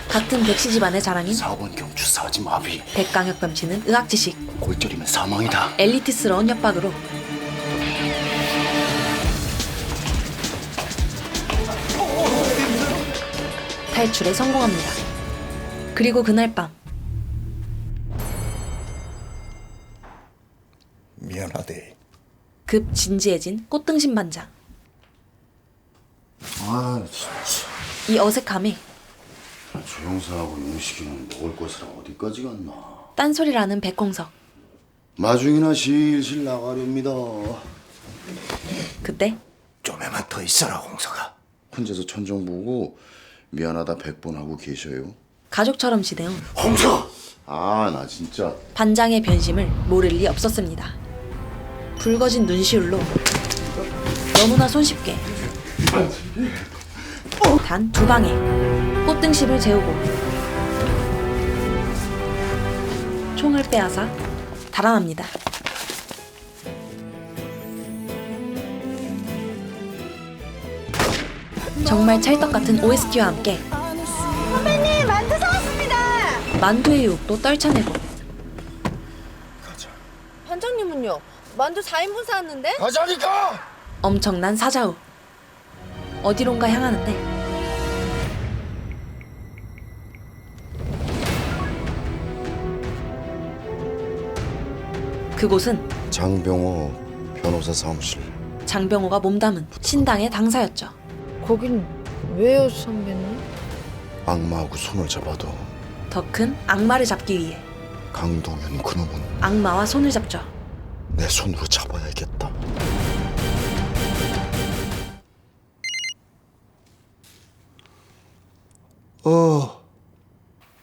같은 백씨 집안의 자랑인 4번 경추 사지 마비 백강혁 뺨치는 의학 지식. 골절이면 사망이다. 엘리트스러운 협박으로 탈출에 성공합니다. 그리고 그날 밤 미안하대. 급 진지해진 꽃등심 반장. 아 진짜. 이 어색함에 조영사하고 용식이는 먹을 것이랑 어디까지 갔나. 딴소리라는 백홍석. 마중이나 실실 나가렵니다. 그때 좀에만 더 있어라 홍석아. 혼자서 천정 보고 미안하다 100번 하고 계셔요. 가족처럼 지내온 홍석! 아 나 진짜. 반장의 변심을 모를 리 없었습니다. 붉어진 눈시울로 너무나 손쉽게 단 2방에 꽃등심을 재우고 총을 빼앗아 달아납니다. 정말 찰떡같은 OST와 함께 선배님 만두 사왔습니다. 만두의 유혹도 떨쳐내고 반장님은요? 만두 4인분 사왔는데? 가자니까! 엄청난 사자후. 어디론가 향하는데 그곳은 장병호 변호사 사무실. 장병호가 몸담은 신당의 당사였죠. 거긴 왜요, 선배님? 악마하고 손을 잡아도 더 큰 악마를 잡기 위해 강동현 그놈은 악마와 손을 잡죠. 내 손으로 잡아야겠다.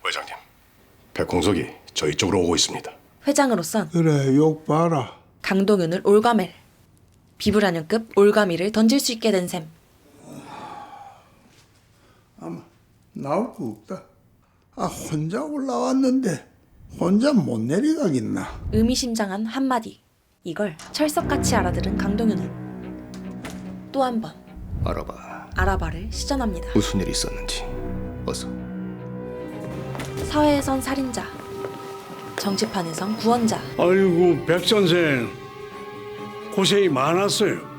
회장님, 백홍석이 저희 쪽으로 오고 있습니다. 회장으로선 그래 욕 봐라. 강동윤을 올가멜, 비브라늄급 올가미를 던질 수 있게 된 셈. 아마 나올 거 없다. 아 혼자 올라왔는데 혼자 못 내려가겠나? 의미심장한 한마디. 이걸 철석같이 알아들은 강동윤은 또 한 번 알아봐. 알아봐를 시전합니다. 무슨 일이 있었는지 어서. 사회에선 살인자, 정치판에선 구원자. 아이고 백 선생 고생이 많았어요.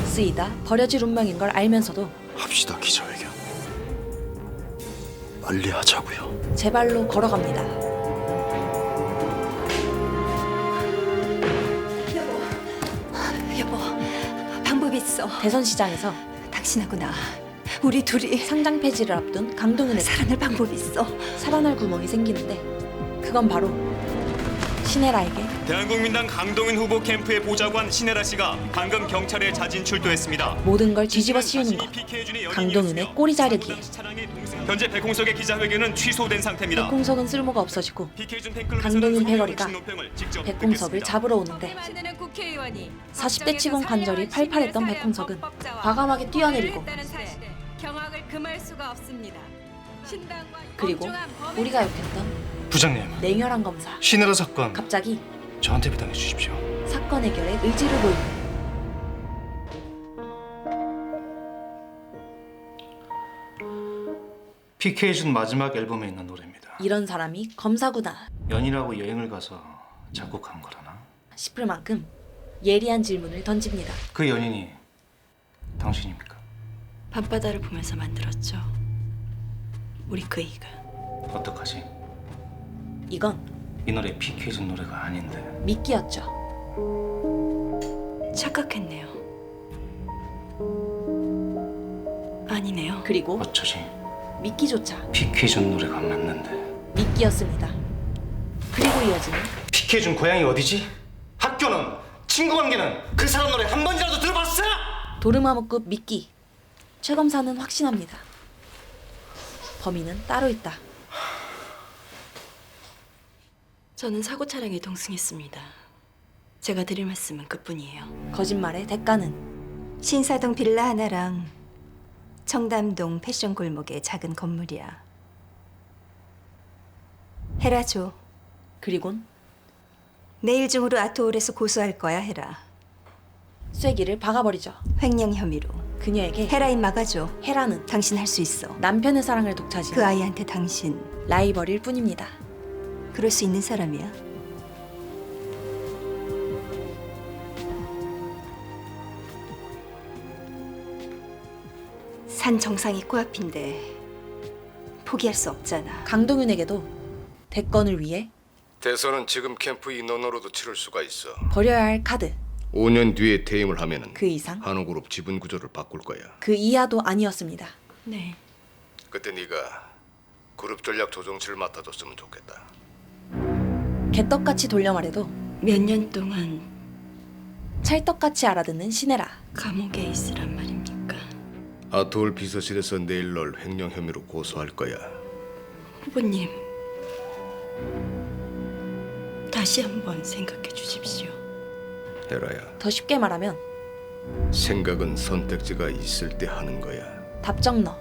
쓰이다 버려질 운명인 걸 알면서도 합시다 기자회견. 빨리 하자고요. 제 발로 걸어갑니다. 여보, 방법 있어. 대선시장에서 당신하고 나, 우리 둘이 상장 폐지를 앞둔 강동윤에게 살아날 방법 있어. 살아날 구멍이 생기는데 그건 바로 신혜라에게 대한국민당 강동윤 후보 캠프의 보좌관 신혜라 씨가 방금 경찰에 자진 출두했습니다. 모든 걸 뒤집어 씌우는 것. 강동윤의 꼬리 자르기에 현재 백홍석의 기자회견은 취소된 상태입니다. 백홍석은 쓸모가 없어지고 강동윤 패거리가 백홍석을 잡으러 오는데 40대 치곤 관절이 팔팔했던 백홍석은 과감하게 뛰어내리고 경악을 금할 수가 없습니다. 그리고 우리가 욕했던 부장님, 냉혈한 검사 신혜라 사건 갑자기 저한테 부당해 주십시오. 사건 해결에 의지를 보입니다. PK준 마지막 앨범에 있는 노래입니다. 이런 사람이 검사구나 연인하고 여행을 가서 작곡한 거라나? 싶을 만큼 예리한 질문을 던집니다. 그 연인이 당신입니까? 밤바다를 보면서 만들었죠. 우리 그 이가. 어떡하지? 이건 이 노래 PK준 노래가 아닌데. 미끼였죠. 착각했네요. 아니네요. 그리고 어쩌지? 미끼조차 PK준 노래가 안 맞는데. 미끼였습니다. 그리고 이어지는 PK준 고향이 어디지? 학교는? 친구 관계는? 그 사람 노래 한 번이라도 들어봤어? 도르마무급 미끼. 최 검사는 확신합니다. 범인은 따로 있다. 저는 사고 차량에 동승했습니다. 제가 드릴 말씀은 그뿐이에요. 거짓말의 대가는 신사동 빌라 하나랑 청담동 패션 골목의 작은 건물이야. 헤라 줘. 그리곤 내일 중으로 아트홀에서 고소할 거야, 헤라. 쐐기를 박아버리죠. 횡령 혐의로. 그녀에게 헤라인 막아줘. 헤라는 당신 할 수 있어. 남편의 사랑을 독차지한 그 아이한테 당신 라이벌일 뿐입니다. 그럴 수 있는 사람이야. 산 정상이 코앞인데 포기할 수 없잖아. 강동윤에게도 대권을 위해 대선은 지금 캠프 인원으로도 치를 수가 있어. 버려야 할 카드. 5년 뒤에 퇴임을 하면은 그 이상 한우그룹 지분 구조를 바꿀 거야. 그 이하도 아니었습니다. 네. 그때 네가 그룹 전략 조정치를 맡아줬으면 좋겠다. 개떡같이 돌려 말해도 몇 년 동안 찰떡같이 알아듣는 신혜라. 감옥에 있으란 말입니까? 아트홀 비서실에서 내일 널 횡령 혐의로 고소할 거야. 후보님, 다시 한번 생각해 주십시오. 헤라야, 더 쉽게 말하면 생각은 선택지가 있을 때 하는 거야. 답정너.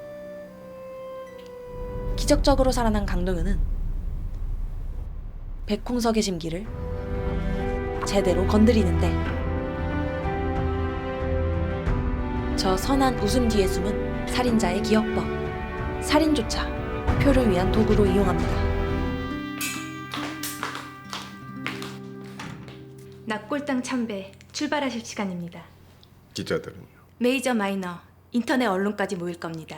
기적적으로 살아난 강동윤은 백홍석의 심기를 제대로 건드리는데 저 선한 웃음 뒤에 숨은 살인자의 기억법. 살인조차 표를 위한 도구로 이용합니다. 납골당 참배 출발하실 시간입니다. 기자들은요? 메이저 마이너 인터넷 언론까지 모일 겁니다.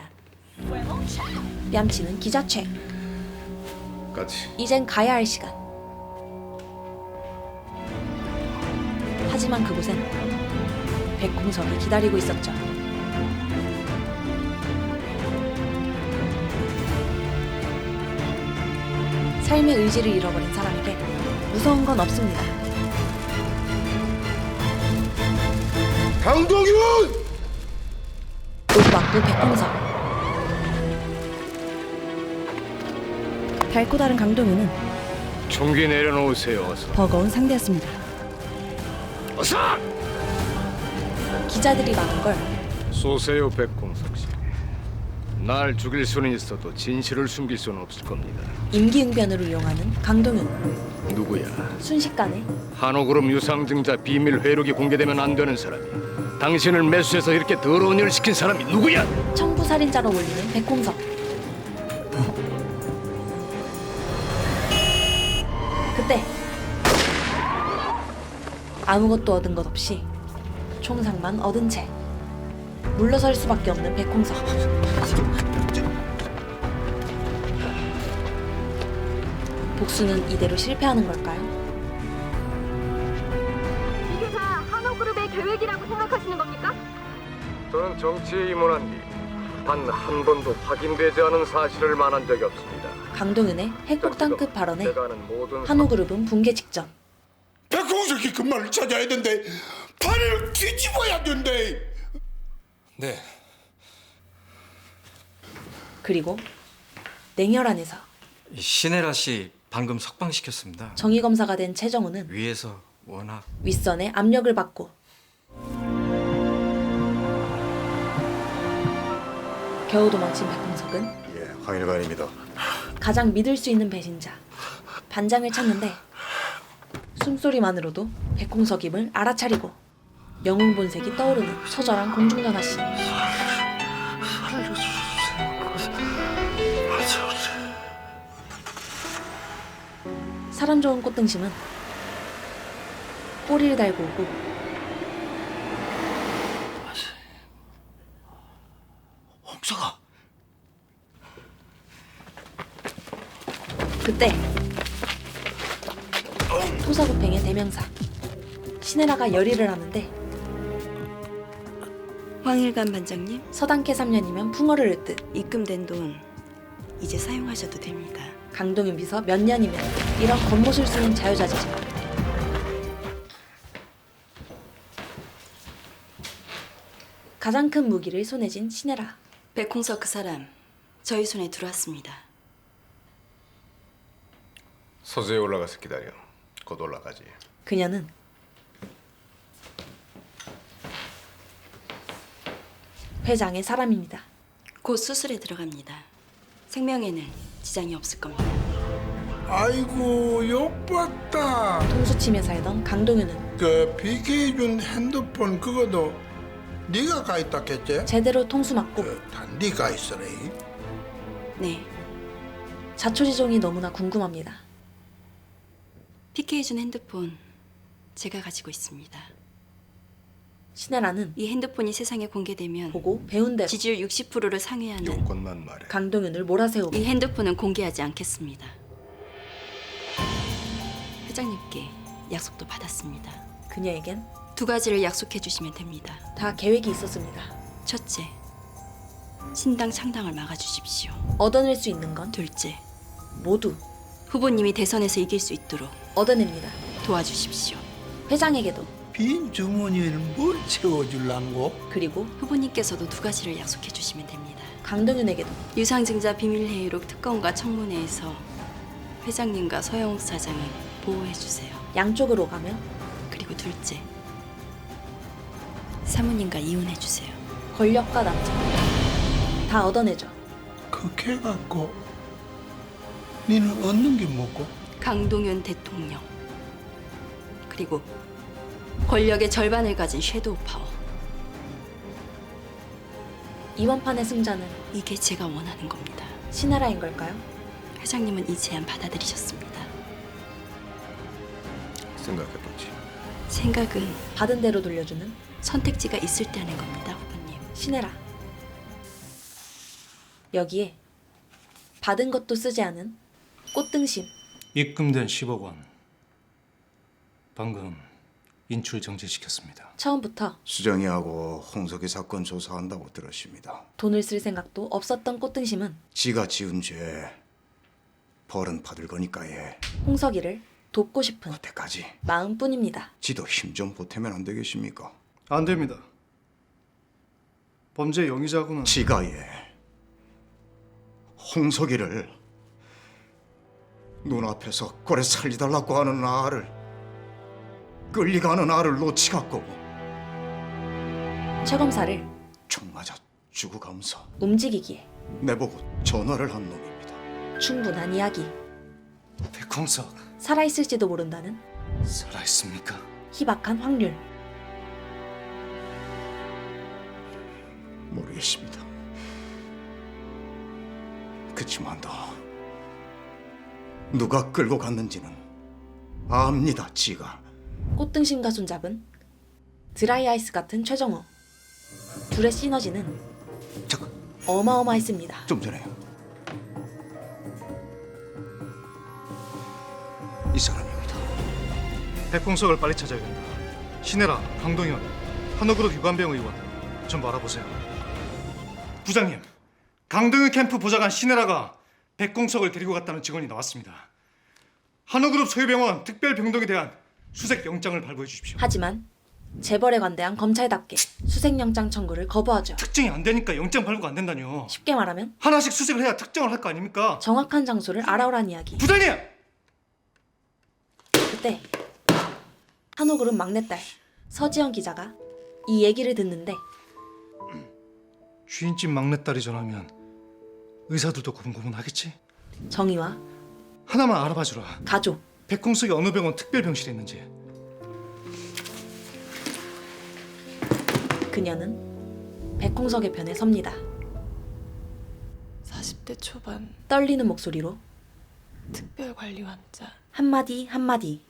뺨치는 기자책. 까지. 이젠 가야 할 시간. 하지만 그곳엔 백홍석이 기다리고 있었죠. 삶의 의지를 잃어버린 사람에게 무서운 건 없습니다. 강동윤! 옷박구 백홍석. 밝고 다른 강동윤은 총기 내려놓으세요, 어서. 버거운 상대였습니다. 어서! 기자들이 막은 걸 쏘세요, 백홍석 씨. 날 죽일 수는 있어도 진실을 숨길 수는 없을 겁니다. 임기응변으로 이용하는 강동윤. 누구야? 순식간에 한옥그룹 유상증자 비밀 회록이 공개되면 안 되는 사람이 당신을 매수해서 이렇게 더러운 일을 시킨 사람이 누구야? 청부살인자로 몰리는 백홍석. 그때 아무것도 얻은 것 없이 총상만 얻은 채 물러설 수밖에 없는 백홍석. 복수는 이대로 실패하는 걸까요? 이게 다 한옥그룹의 계획이라고 생각하시는 겁니까? 저는 정치에 입문한 뒤 단 한 번도 확인되지 않은 사실을 말한 적이 없습니다. 강동윤의 핵폭탄급 발언에 내가 아는 모든 한옥그룹은 붕괴 직전. 백홍석이 그 말을 찾아야 된대. 발을 뒤집어야 된대. 네. 그리고 냉혈 안에서 신혜라 씨 방금 석방시켰습니다. 정의검사가 된 최정우는 위에서 워낙 윗선의 압력을 받고 겨우 도망친 백홍석은 황일관입니다. 가장 믿을 수 있는 배신자 반장을 찾는데 숨소리만으로도 백홍석임을 알아차리고 영웅 본색이 떠오르는 처절한 공중전화 씬. 사람 좋은 꽃등심은 꼬리를 달고 오고 홍석아. 그때 토사구팽의 대명사 신혜라가 열의를 하는데 황일관 반장님, 서당계 3년이면 풍어를 읊듯 입금된 돈 이제 사용하셔도 됩니다. 강동윤 비서 몇 년이면 이런 겉모술 쓰는 자유자재죠. 가장 큰 무기를 손에 쥔 신혜라. 백홍석 그 사람 저희 손에 들어왔습니다. 서재에 올라가서 기다려. 곧 올라가지. 그녀는 회장의 사람입니다. 곧 수술에 들어갑니다. 생명에는 지장이 없을 겁니다. 아이고 욕봤다. 통수치며 살던 강동윤은 그 BK 준 핸드폰 그거도 네가 가 있다 했지? 제대로 통수 맞고 다 네가 있어래. 네, 자초지종이 너무나 궁금합니다. PK 준 핸드폰 제가 가지고 있습니다. 신혜라는 이 핸드폰이 세상에 공개되면 보고 배운 대로 지지율 60%를 상회하는 요건만 말해. 강동윤을 몰아세우고 이 핸드폰은 공개하지 않겠습니다. 회장님께 약속도 받았습니다. 그녀에겐 두 가지를 약속해 주시면 됩니다. 다 계획이 있었습니다. 첫째, 신당 창당을 막아주십시오. 얻어낼 수 있는 건 둘째, 모두 후보님이 대선에서 이길 수 있도록 얻어냅니다. 도와주십시오. 회장에게도 빈 주머니에는 뭘 채워줄란고? 그리고 후보님께서도 두 가지를 약속해 주시면 됩니다. 강동윤에게도 유상증자 비밀회의록 특검과 청문회에서 회장님과 서영욱 사장을 보호해 주세요. 양쪽으로 가며 그리고 둘째, 사모님과 이혼해 주세요. 권력과 남자 다 얻어내죠. 그렇게 해갖고 니는 얻는 게 뭐고? 강동윤 대통령 그리고 권력의 절반을 가진 섀도우 파워. 이번 판의 승자는 이게 제가 원하는 겁니다. 신혜라인 걸까요? 회장님은 이 제안 받아들이셨습니다. 생각해보지. 생각은 받은 대로 돌려주는 선택지가 있을 때 하는 겁니다, 후보님. 신혜라. 여기에 받은 것도 쓰지 않은 꽃등심. 입금된 10억 원 방금 인출 정지시켰습니다. 처음부터 수정이하고 홍석이 사건 조사한다고 들었습니다. 돈을 쓸 생각도 없었던 꽃등심은 지가 지은 죄 벌은 받을 거니까 예. 홍석이를 돕고 싶은 그때까지 마음뿐입니다. 지도 힘 좀 보태면 안 되겠습니까? 안 됩니다. 범죄 용의자고는 지가 예. 홍석이를 눈앞에서 꼴에 살리달라고 하는 나를 끌리가는 아를 놓치갖고 최 검사를 총 맞아 죽어가면서 움직이기에 내보고 전화를 한 놈입니다. 충분한 이야기. 백홍석 살아있을지도 모른다는 살아있습니까? 희박한 확률. 모르겠습니다. 그치만도 누가 끌고 갔는지는 압니다. 지가. 꽃등심과 손잡은 드라이 아이스 같은 최정호. 둘의 시너지는 어마어마했습니다. 좀 전에 이 사람입니다. 백홍석을 빨리 찾아야 된다. 신혜라, 강동현, 한옥그룹 유관병 의원 좀 알아보세요. 부장님, 강동현 캠프 보좌관 신혜라가 백홍석을 데리고 갔다는 증언이 나왔습니다. 한옥그룹 소유병원 특별병동에 대한 수색 영장을 발부해 주십시오. 하지만 재벌에 관대한 검찰답게 수색영장 청구를 거부하죠. 특정이 안 되니까 영장 발부가 안 된다뇨. 쉽게 말하면 하나씩 수색을 해야 특정을 할 거 아닙니까? 정확한 장소를 알아오란 이야기. 부장님! 그때 한옥그룹 막내딸 서지영 기자가 이 얘기를 듣는데 주인집 막내딸이 전화하면 의사들도 고분고분하겠지? 정의와 하나만 알아봐주라. 가족. 백홍석이 어느 병원 특별병실에 있는지. 그녀는 백홍석의 편에 섭니다. 40대 초반 떨리는 목소리로 특별관리 환자. 한마디 한마디.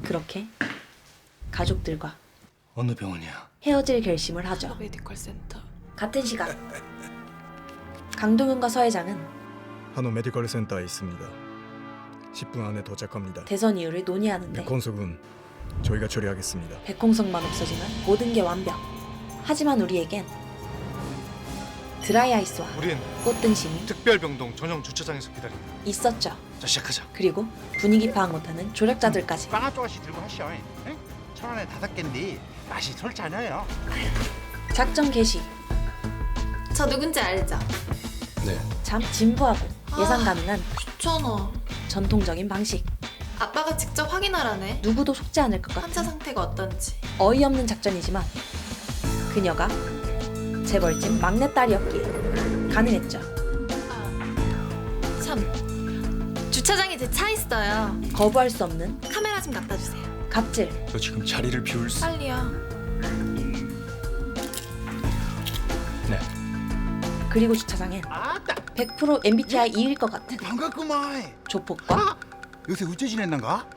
그렇게 가족들과 어느 병원이야? 헤어질 결심을 하죠. 메디컬 센터. 같은 시각 강동윤과 서 회장은 한우 메디컬 센터에 있습니다. 10분 안에 도착합니다. 대선 이유를 논의하는데 백홍석은 저희가 처리하겠습니다. 백홍석만 없어지면 모든 게 완벽. 하지만 우리에겐 드라이 아이스와 우린 꽃등심이 특별병동 전용 주차장에서 기다린다. 있었죠. 자, 시작하자. 그리고 분위기 파악 못하는 조력자들까지. 빵 한 조각씩 들고 하시오. 응? 1,000원에 5개인데 맛이 솔지 않아요. 작전 개시. 저 누군지 알죠? 네. 참 진부하고 예상 가능한 귀찮아. 전통적인 방식. 아빠가 직접 확인하라네. 누구도 속지 않을 것 환자 같은 상태가 어떤지. 어이없는 작전이지만 그녀가 재벌집 막내딸이었기에 가능했죠. 참. 주차장에 제 차 있어요. 거부할 수 없는 카메라 좀 갖다 주세요. 갑질. 너 지금 자리를 비울 수... 빨리요. 네. 그리고 주차장엔 100% MBTI 2일 것 같은 반갑구만. 조폭과 요새 어째 지냈는가?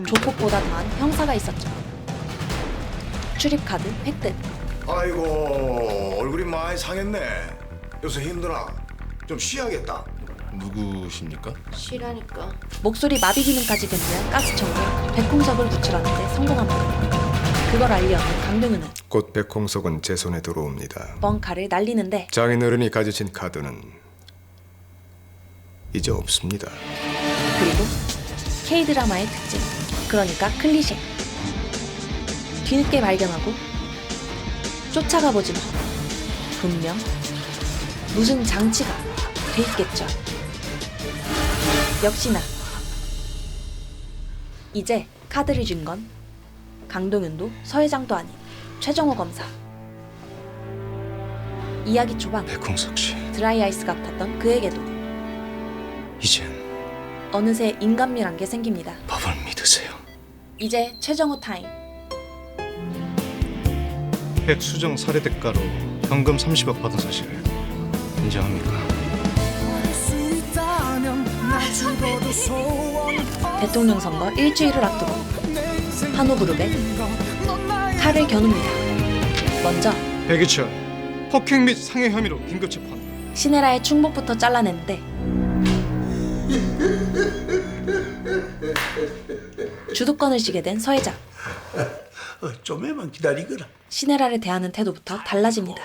조폭보다 더한 형사가 있었죠. 출입카드 획득. 아이고 얼굴이 많이 상했네. 요새 힘들어. 좀 쉬어야겠다. 누구십니까? 쉬라니까. 목소리 마비 기능까지 겸비한 가스청으로 백홍석을 구출하는데 성공합니다. 그걸 알려는 강동윤은 곧 백홍석은 제 손에 들어옵니다. 뻥카를 날리는데 장인어른이 가지신 카드는 이제 없습니다. 그리고 K드라마의 특징, 그러니까 클리셰. 뒤늦게 발견하고 쫓아가 보지만 분명 무슨 장치가 돼 있겠죠. 역시나 이제 카드를 준 건 강동윤도 서 회장도 아닌 최정호 검사. 이야기 초반 백홍석 씨, 드라이 아이스 같았던 그에게도 이젠 어느새 인간미란 게 생깁니다. 법을 믿으세요. 이제 최정호 타임. 백수정 살해 대가로 현금 30억 받은 사실 인정합니까? 대통령 선거 일주일을 앞두고 한우그룹에 칼을 겨눕니다. 먼저 백이철 폭행 및 상해 혐의로 긴급 체포. 신혜라의 충복부터 잘라냈는데 주도권을 쥐게 된 서 회장. 좀만 기다리거라. 신혜라를 대하는 태도부터 달라집니다.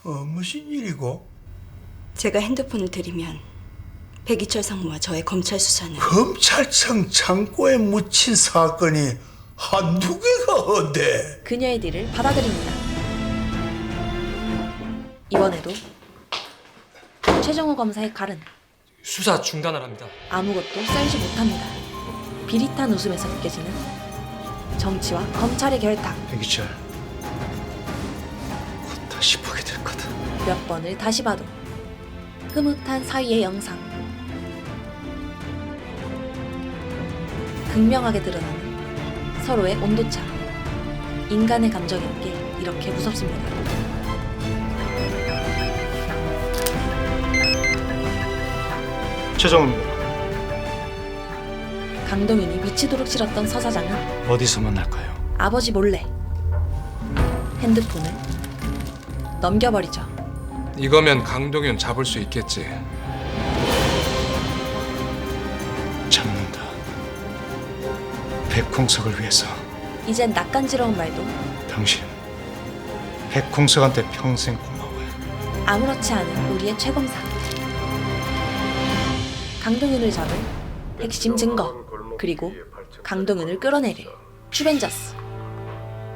무슨 일이고? 제가 핸드폰을 드리면 백이철 상무와 저의 검찰 수사는 검찰청 창고에 묻힌 사건이 한두 개가 어때? 그녀의 딜을 받아들입니다. 이번에도 최정호 검사의 칼은 수사 중단을 합니다. 아무것도 썰지 못합니다. 비릿한 웃음에서 느껴지는 정치와 검찰의 결탁. 백이철, 다시 보게 될 거다. 몇 번을 다시 봐도 흐뭇한 사위의 영상. 극명하게 드러나는 서로의 온도차. 인간의 감정이란 게 이렇게 무섭습니다. 최정우입니다. 강동윤이 미치도록 싫었던 서사장은 어디서 만날까요? 아버지 몰래 핸드폰을 넘겨버리죠. 이거면 강동윤 잡을 수 있겠지. 잡는다. 백홍석을 위해서. 이젠 낯간지러운 말도 당신 백홍석한테 평생 고마워요. 아무렇지 않은 우리의 최검사. 강동윤을 잡을 핵심 증거, 그리고 강동윤을 끌어내릴 추벤저스.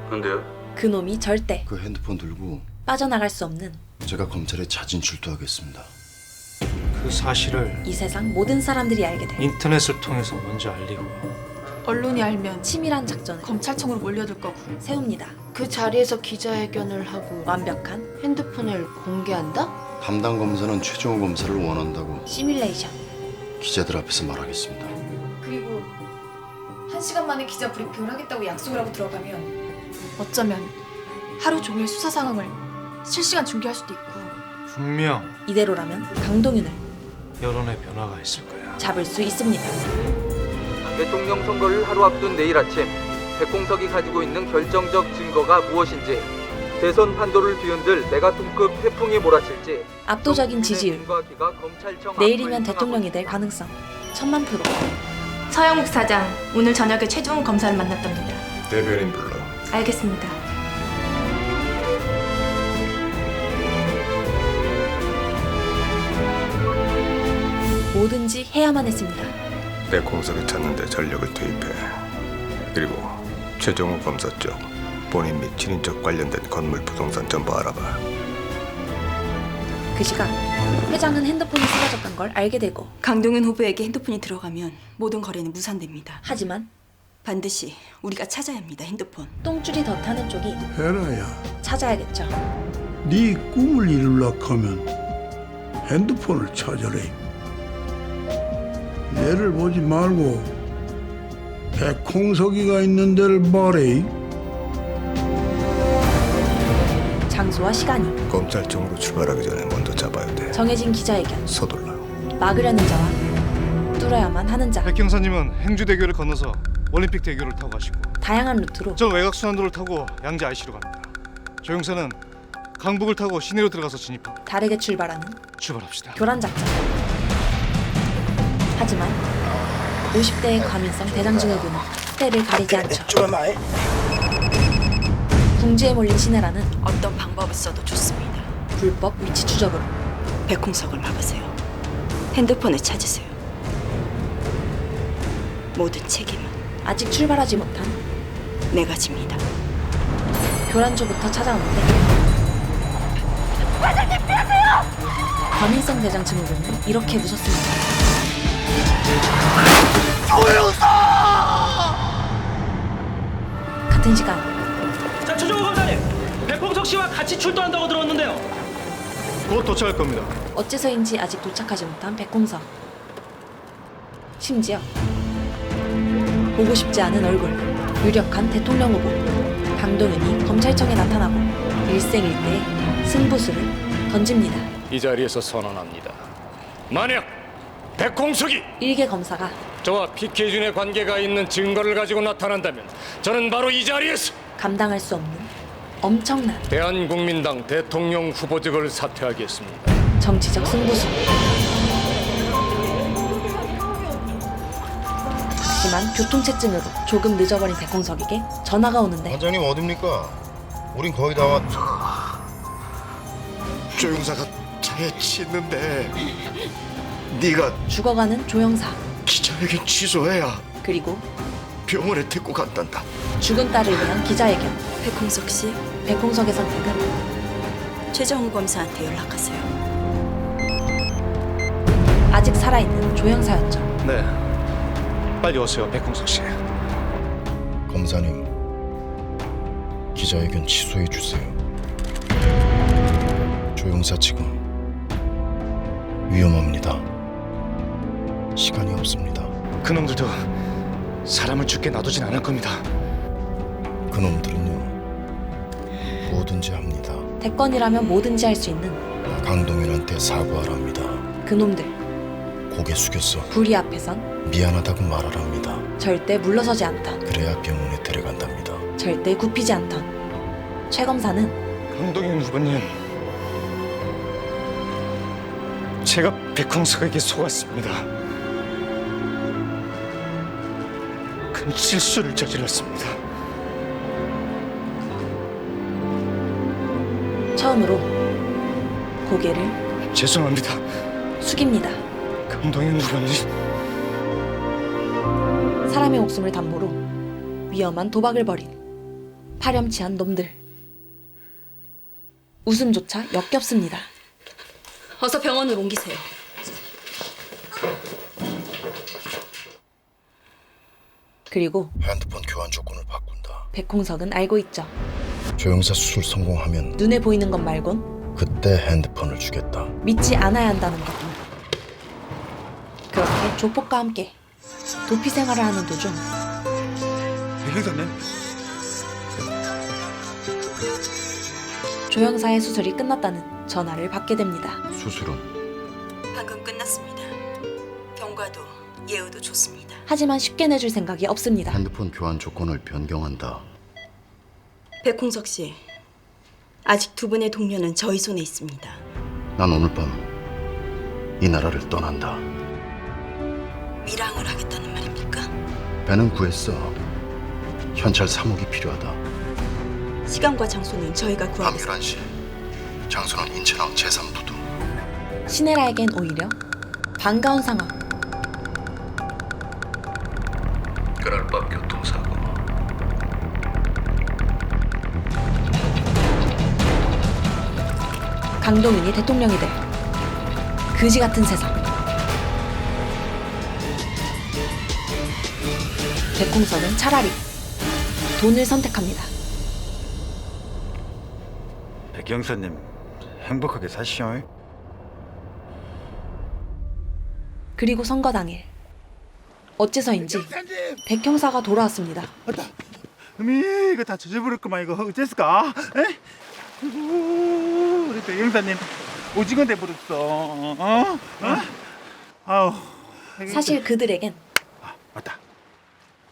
근데요? 그놈이 절대 그 핸드폰 들고 빠져나갈 수 없는 제가 검찰에 자진 출두하겠습니다. 그 사실을 이 세상 모든 사람들이 알게 될 인터넷을 통해서 먼저 알리고 언론이 알면 치밀한 작전을 검찰청으로 몰려들 거고 세웁니다. 그 자리에서 기자회견을 하고 완벽한 핸드폰을 공개한다? 담당 검사는 최종호 검사를 원한다고 시뮬레이션. 기자들 앞에서 말하겠습니다. 그리고 1시간 만에 기자 브리핑을 하겠다고 약속을 하고 들어가면 어쩌면 하루 종일 수사 상황을 실시간 중계할 수도 있고 분명 이대로라면 강동윤을 여론의 변화가 있을 거야. 잡을 수 있습니다. 대통령 선거를 하루 앞둔 내일 아침 백홍석이 가지고 있는 결정적 증거가 무엇인지, 대선 판도를 뒤흔들 메가톤급 태풍이 몰아칠지, 압도적인 지지율. 내일이면 대통령이 될 가능성 1000만%. 서영욱 사장, 오늘 저녁에 최종훈 검사를 만났답니다. 대변인 불러. 알겠습니다. 뭐든지 해야만 했습니다. 백홍석을 찾는데 전력을 투입해. 그리고 최종우 검사 쪽 본인 및 친인척 관련된 건물 부동산 전부 알아봐. 그 시각 회장은 핸드폰이 쓰러졌던 걸 알게 되고 강동윤 후보에게 핸드폰이 들어가면 모든 거래는 무산됩니다. 하지만 반드시 우리가 찾아야 합니다. 핸드폰. 똥줄이 더 타는 쪽이 헤라야, 찾아야겠죠. 네 꿈을 이루려고 하면 핸드폰을 찾아래. 얘를 보지 말고 백홍석이가 있는 데를 말해. 장소와 시간이 검찰청으로 출발하기 전에 먼저 잡아야 돼. 정해진 기자회견. 서둘러. 막으려는 자와 뚫어야만 하는 자. 백 형사님은 행주대교를 건너서 올림픽대교를 타고 가시고, 다양한 루트로 저 외곽순환도를 타고 양재 IC로 갑니다. 조 형사는 강북을 타고 시내로 들어가서 진입합니다. 다르게 출발하는 출발합시다. 교란 작전. 하지만 50대의 과민성 대장증후군은 때를 가리지 않죠. 궁지에 몰린 신혜라는 어떤 방법을 써도 좋습니다. 불법 위치 추적으로 백홍석을 막으세요. 핸드폰을 찾으세요. 모든 책임은 아직 출발하지 못한 내가 집니다. 교란조부터 찾아오는데 과장님 피하세요! 과민성 대장증후군은 이렇게 무섭습니다. 같은 시간 자, 최종호 검사님, 백홍석 씨와 같이 출동한다고 들었는데요. 곧 도착할 겁니다. 어째서인지 아직 도착하지 못한 백홍석. 심지어 보고 싶지 않은 얼굴, 유력한 대통령 후보 강동윤이 검찰청에 나타나고 일생일대의 승부수를 던집니다. 이 자리에서 선언합니다. 만약 백홍석이 일개 검사가 저와 PK준의 관계가 있는 증거를 가지고 나타난다면 저는 바로 이 자리에서 감당할 수 없는 엄청난 대한국민당 대통령 후보직을 사퇴하겠습니다. 정치적 승부수. 하지만 교통체증으로 조금 늦어버린 백홍석에게 전화가 오는데 과장님 어딥니까? 우린 거의 다 왔... 조 형사가 차에 치는데 네가 죽어가는 조영사. 기자회견 취소해야 그리고 병원에 데리고 간단다. 죽은 딸을 위한 기자회견. 백홍석 씨, 백홍석의 선택은 최정우 검사한테 연락하세요. 아직 살아있는 조영사였죠. 네, 빨리 오세요, 백홍석 씨. 검사님, 기자회견 취소해 주세요. 조영사 지금 위험합니다. 시간이 없습니다. 그놈들도 사람을 죽게 놔두진 않을 겁니다. 그놈들은요 뭐든지 합니다. 대권이라면 뭐든지 할 수 있는 강동윤한테 사과하랍니다. 그놈들. 고개 숙였어. 불의 앞에선 미안하다고 말하랍니다. 절대 물러서지 않던, 그래야 병원에 데려간답니다. 절대 굽히지 않던. 최 검사는 강동윤 후보님, 제가 백홍석에게 속았습니다. 큰 실수를 저질렀습니다. 처음으로 고개를 죄송합니다. 숙입니다. 강동윤 후보님. 사람의 목숨을 담보로 위험한 도박을 벌인 파렴치한 놈들. 웃음조차 역겹습니다. 어서 병원으로 옮기세요. 그리고 핸드폰 교환 조건을 바꾼다. 백홍석은 알고 있죠. 조영사 수술 성공하면 눈에 보이는 것 말곤 그때 핸드폰을 주겠다. 믿지 않아야 한다는 것. 그렇게 조폭과 함께 도피 생활을 하는 도중 회장님, 조영사의 수술이 끝났다는 전화를 받게 됩니다. 수술은 방금 끝났습니다. 경과도 예우도 좋습니다. 하지만 쉽게 내줄 생각이 없습니다. 핸드폰 교환 조건을 변경한다. 백홍석 씨, 아직 두 분의 동료는 저희 손에 있습니다. 난 오늘 밤 이 나라를 떠난다. 밀항을 하겠다는 말입니까? 배는 구했어. 현찰 3억이 필요하다. 시간과 장소는 저희가 밤 구하겠습니다. 11시. 장소는 인천항 제3부두. 시네라에겐 오히려 반가운 상황. 그날 밤 교통사고. 강동윤이 대통령이 될 그지 같은 세상. 백홍석은 차라리 돈을 선택합니다. 백경사님 행복하게 사시오. 그리고 선거 당일 어째서인지 백형사가 돌아왔습니다. 이거 다 젖어버렸구만. 이거 어째서까? 에? 아이고, 우리 백경사님 오징어 돼버렸어. 어? 아우. 사실 그들에겐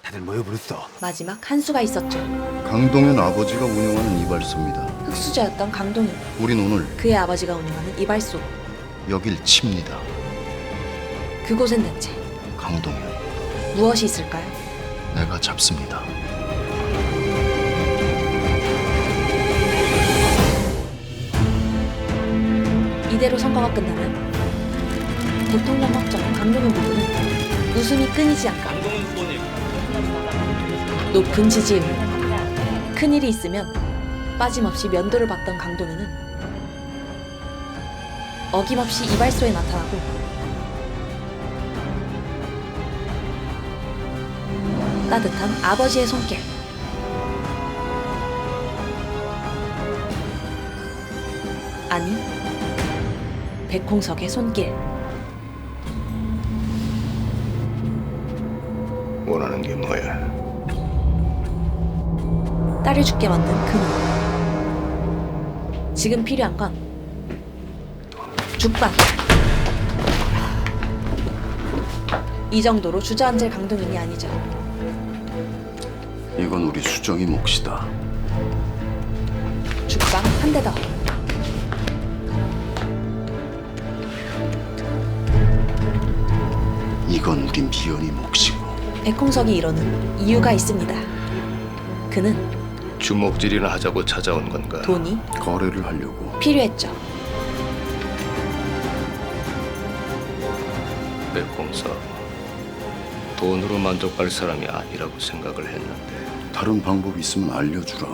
다들 모여버렸어. 마지막 한 수가 있었죠. 강동윤 아버지가 운영하는 이발소입니다. 흑수저였던 강동윤. 우린 오늘 그의 아버지가 운영하는 이발소. 여길 칩니다. 그곳엔 대체 강동윤. 무엇이 있을까요? 내가 잡습니다. 이대로 선거가 끝나면 대통령 확정한 강동윤 부부는 웃음이 끊이지 않고 높은 지지율. 큰일이 있으면 빠짐없이 면도를 받던 강동윤은 어김없이 이발소에 나타나고 따뜻한 아버지의 손길. 아니, 백홍석의 손길. 원하는 게 뭐야? 딸을 죽게 만든 그놈. 지금 필요한 건 죽방. 이 정도로 주저앉을 강동윤이 아니죠. 이건 우리 수정이 몫이다. 죽방 한 대 더. 이건 우리 미연이 몫이고. 백홍석이 이러는 이유가 있습니다. 그는 주먹질이나 하자고 찾아온 건가? 돈이 거래를 하려고 필요했죠. 백홍석, 돈으로 만족할 사람이 아니라고 생각을 했는데. 다른 방법이 있으면 알려주라.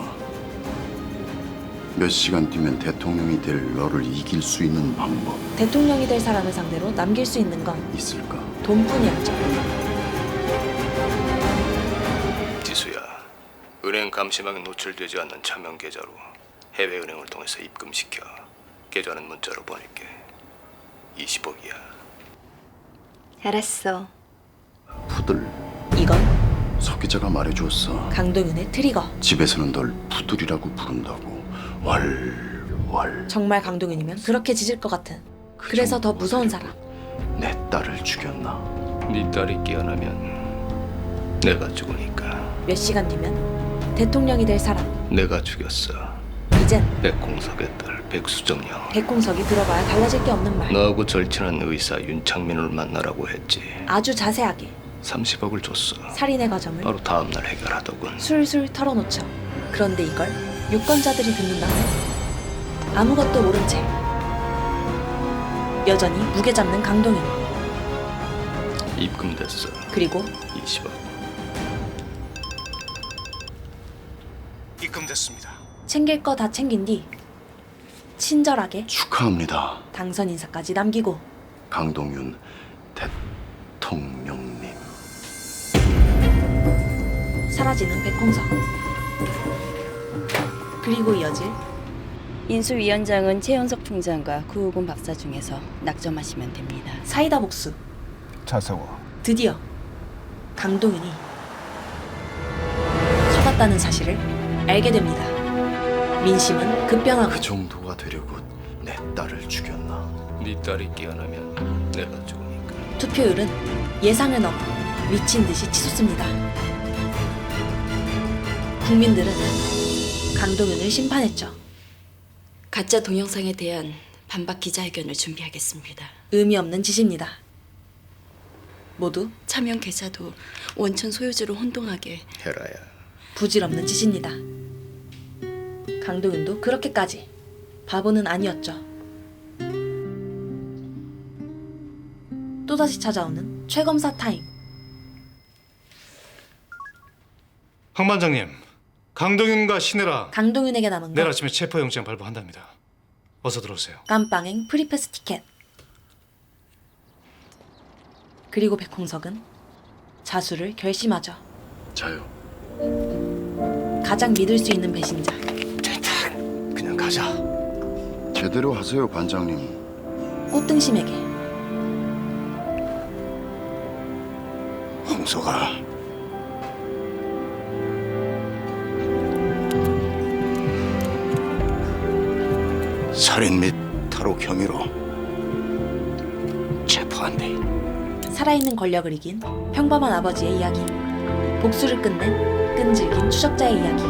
몇 시간 뒤면 대통령이 될 너를 이길 수 있는 방법 대통령이 될 사람을 상대로 남길 수 있는 건 있을까? 돈뿐이었죠. 지수야, 은행 감시망에 노출되지 않는 차명 계좌로 해외은행을 통해서 입금시켜. 계좌는 문자로 보낼게. 20억이야. 알았어. 푸들. 이건 석 기자가 말해주었어. 강동윤의 트리거. 집에서는 널 푸들이라고 부른다고. 왈왈. 정말 강동윤이면 그렇게 짖을 것 같은. 그래서 더 무서운 사람. 내 딸을 죽였나? 네 딸이 깨어나면 내가 죽으니까. 몇 시간 뒤면 대통령이 될 사람. 내가 죽였어. 이젠 백공석의 딸 백수정양. 백공석이 들어봐야 달라질 게 없는 말. 너하고 절친한 의사 윤창민을 만나라고 했지. 아주 자세하게 30억을 줬어. 살인의 과정을 바로 다음 날 해결하더군. 술술 털어놓죠. 그런데 이걸 유권자들이 듣는다면 아무것도 모른 채 여전히 무게 잡는 강동윤. 입금됐어. 그리고 20억. 입금됐습니다. 챙길 거 다 챙긴 뒤 친절하게 축하합니다. 당선 인사까지 남기고 강동윤 대통령님. 사라지는 백홍석. 그리고 이어질 인수위원장은 최연석 총장과 구우곤 박사 중에서 낙점하시면 됩니다. 사이다 복수. 차서워. 드디어 강동윤이 속았다는 사실을 알게 됩니다. 민심은 급변하고 그 정도가 되려고 내 딸을 죽였나? 네 딸이 깨어나면 내가 죽으니까. 투표율은 예상을 넘어 미친 듯이 치솟습니다. 국민들은 강동윤을 심판했죠. 가짜 동영상에 대한 반박 기자회견을 준비하겠습니다. 의미 없는 짓입니다. 모두 차명 계좌도 원천 소유주로 혼동하게 헤라야. 부질없는 짓입니다. 강동윤도 그렇게까지 바보는 아니었죠. 또다시 찾아오는 최검사 타임. 황 반장님, 강동윤과 신혜라 강동윤에게 남은 내일 것 아침에 체포영장 발부한답니다. 어서 들어오세요. 깜빵행 프리패스 티켓. 그리고 백홍석은 자수를 결심하죠. 자요. 가장 믿을 수 있는 배신자. 그냥 가자. 제대로 하세요, 관장님. 꽃등심에게 홍석아, 살인 및 탈옥 혐의로 체포한대. 살아있는 권력을 이긴 평범한 아버지의 이야기. 복수를 끝낸 끈질긴 추적자의 이야기.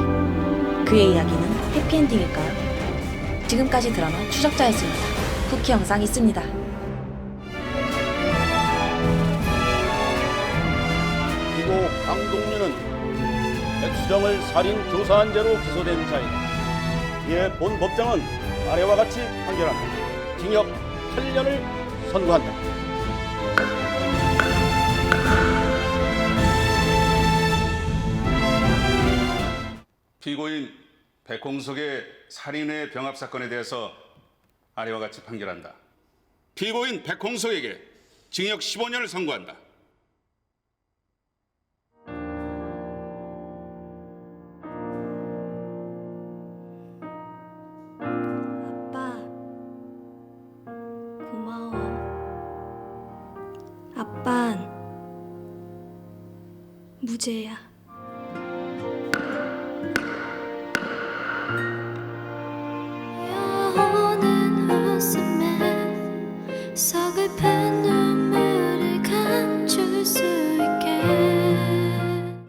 그의 이야기는 해피엔딩일까요? 지금까지 드라마 추적자였습니다. 쿠키 영상 있습니다. 그리고 강동윤은 백수정을 살인 교사한 죄로 기소된 자이다. 이에 본 법정은 아래와 같이 판결한다. 징역 8년을 선고한다. 피고인 백홍석의 살인의 병합 사건에 대해서 아래와 같이 판결한다. 피고인 백홍석에게 징역 15년을 선고한다. 아빠, 고마워. 아빤 무죄야.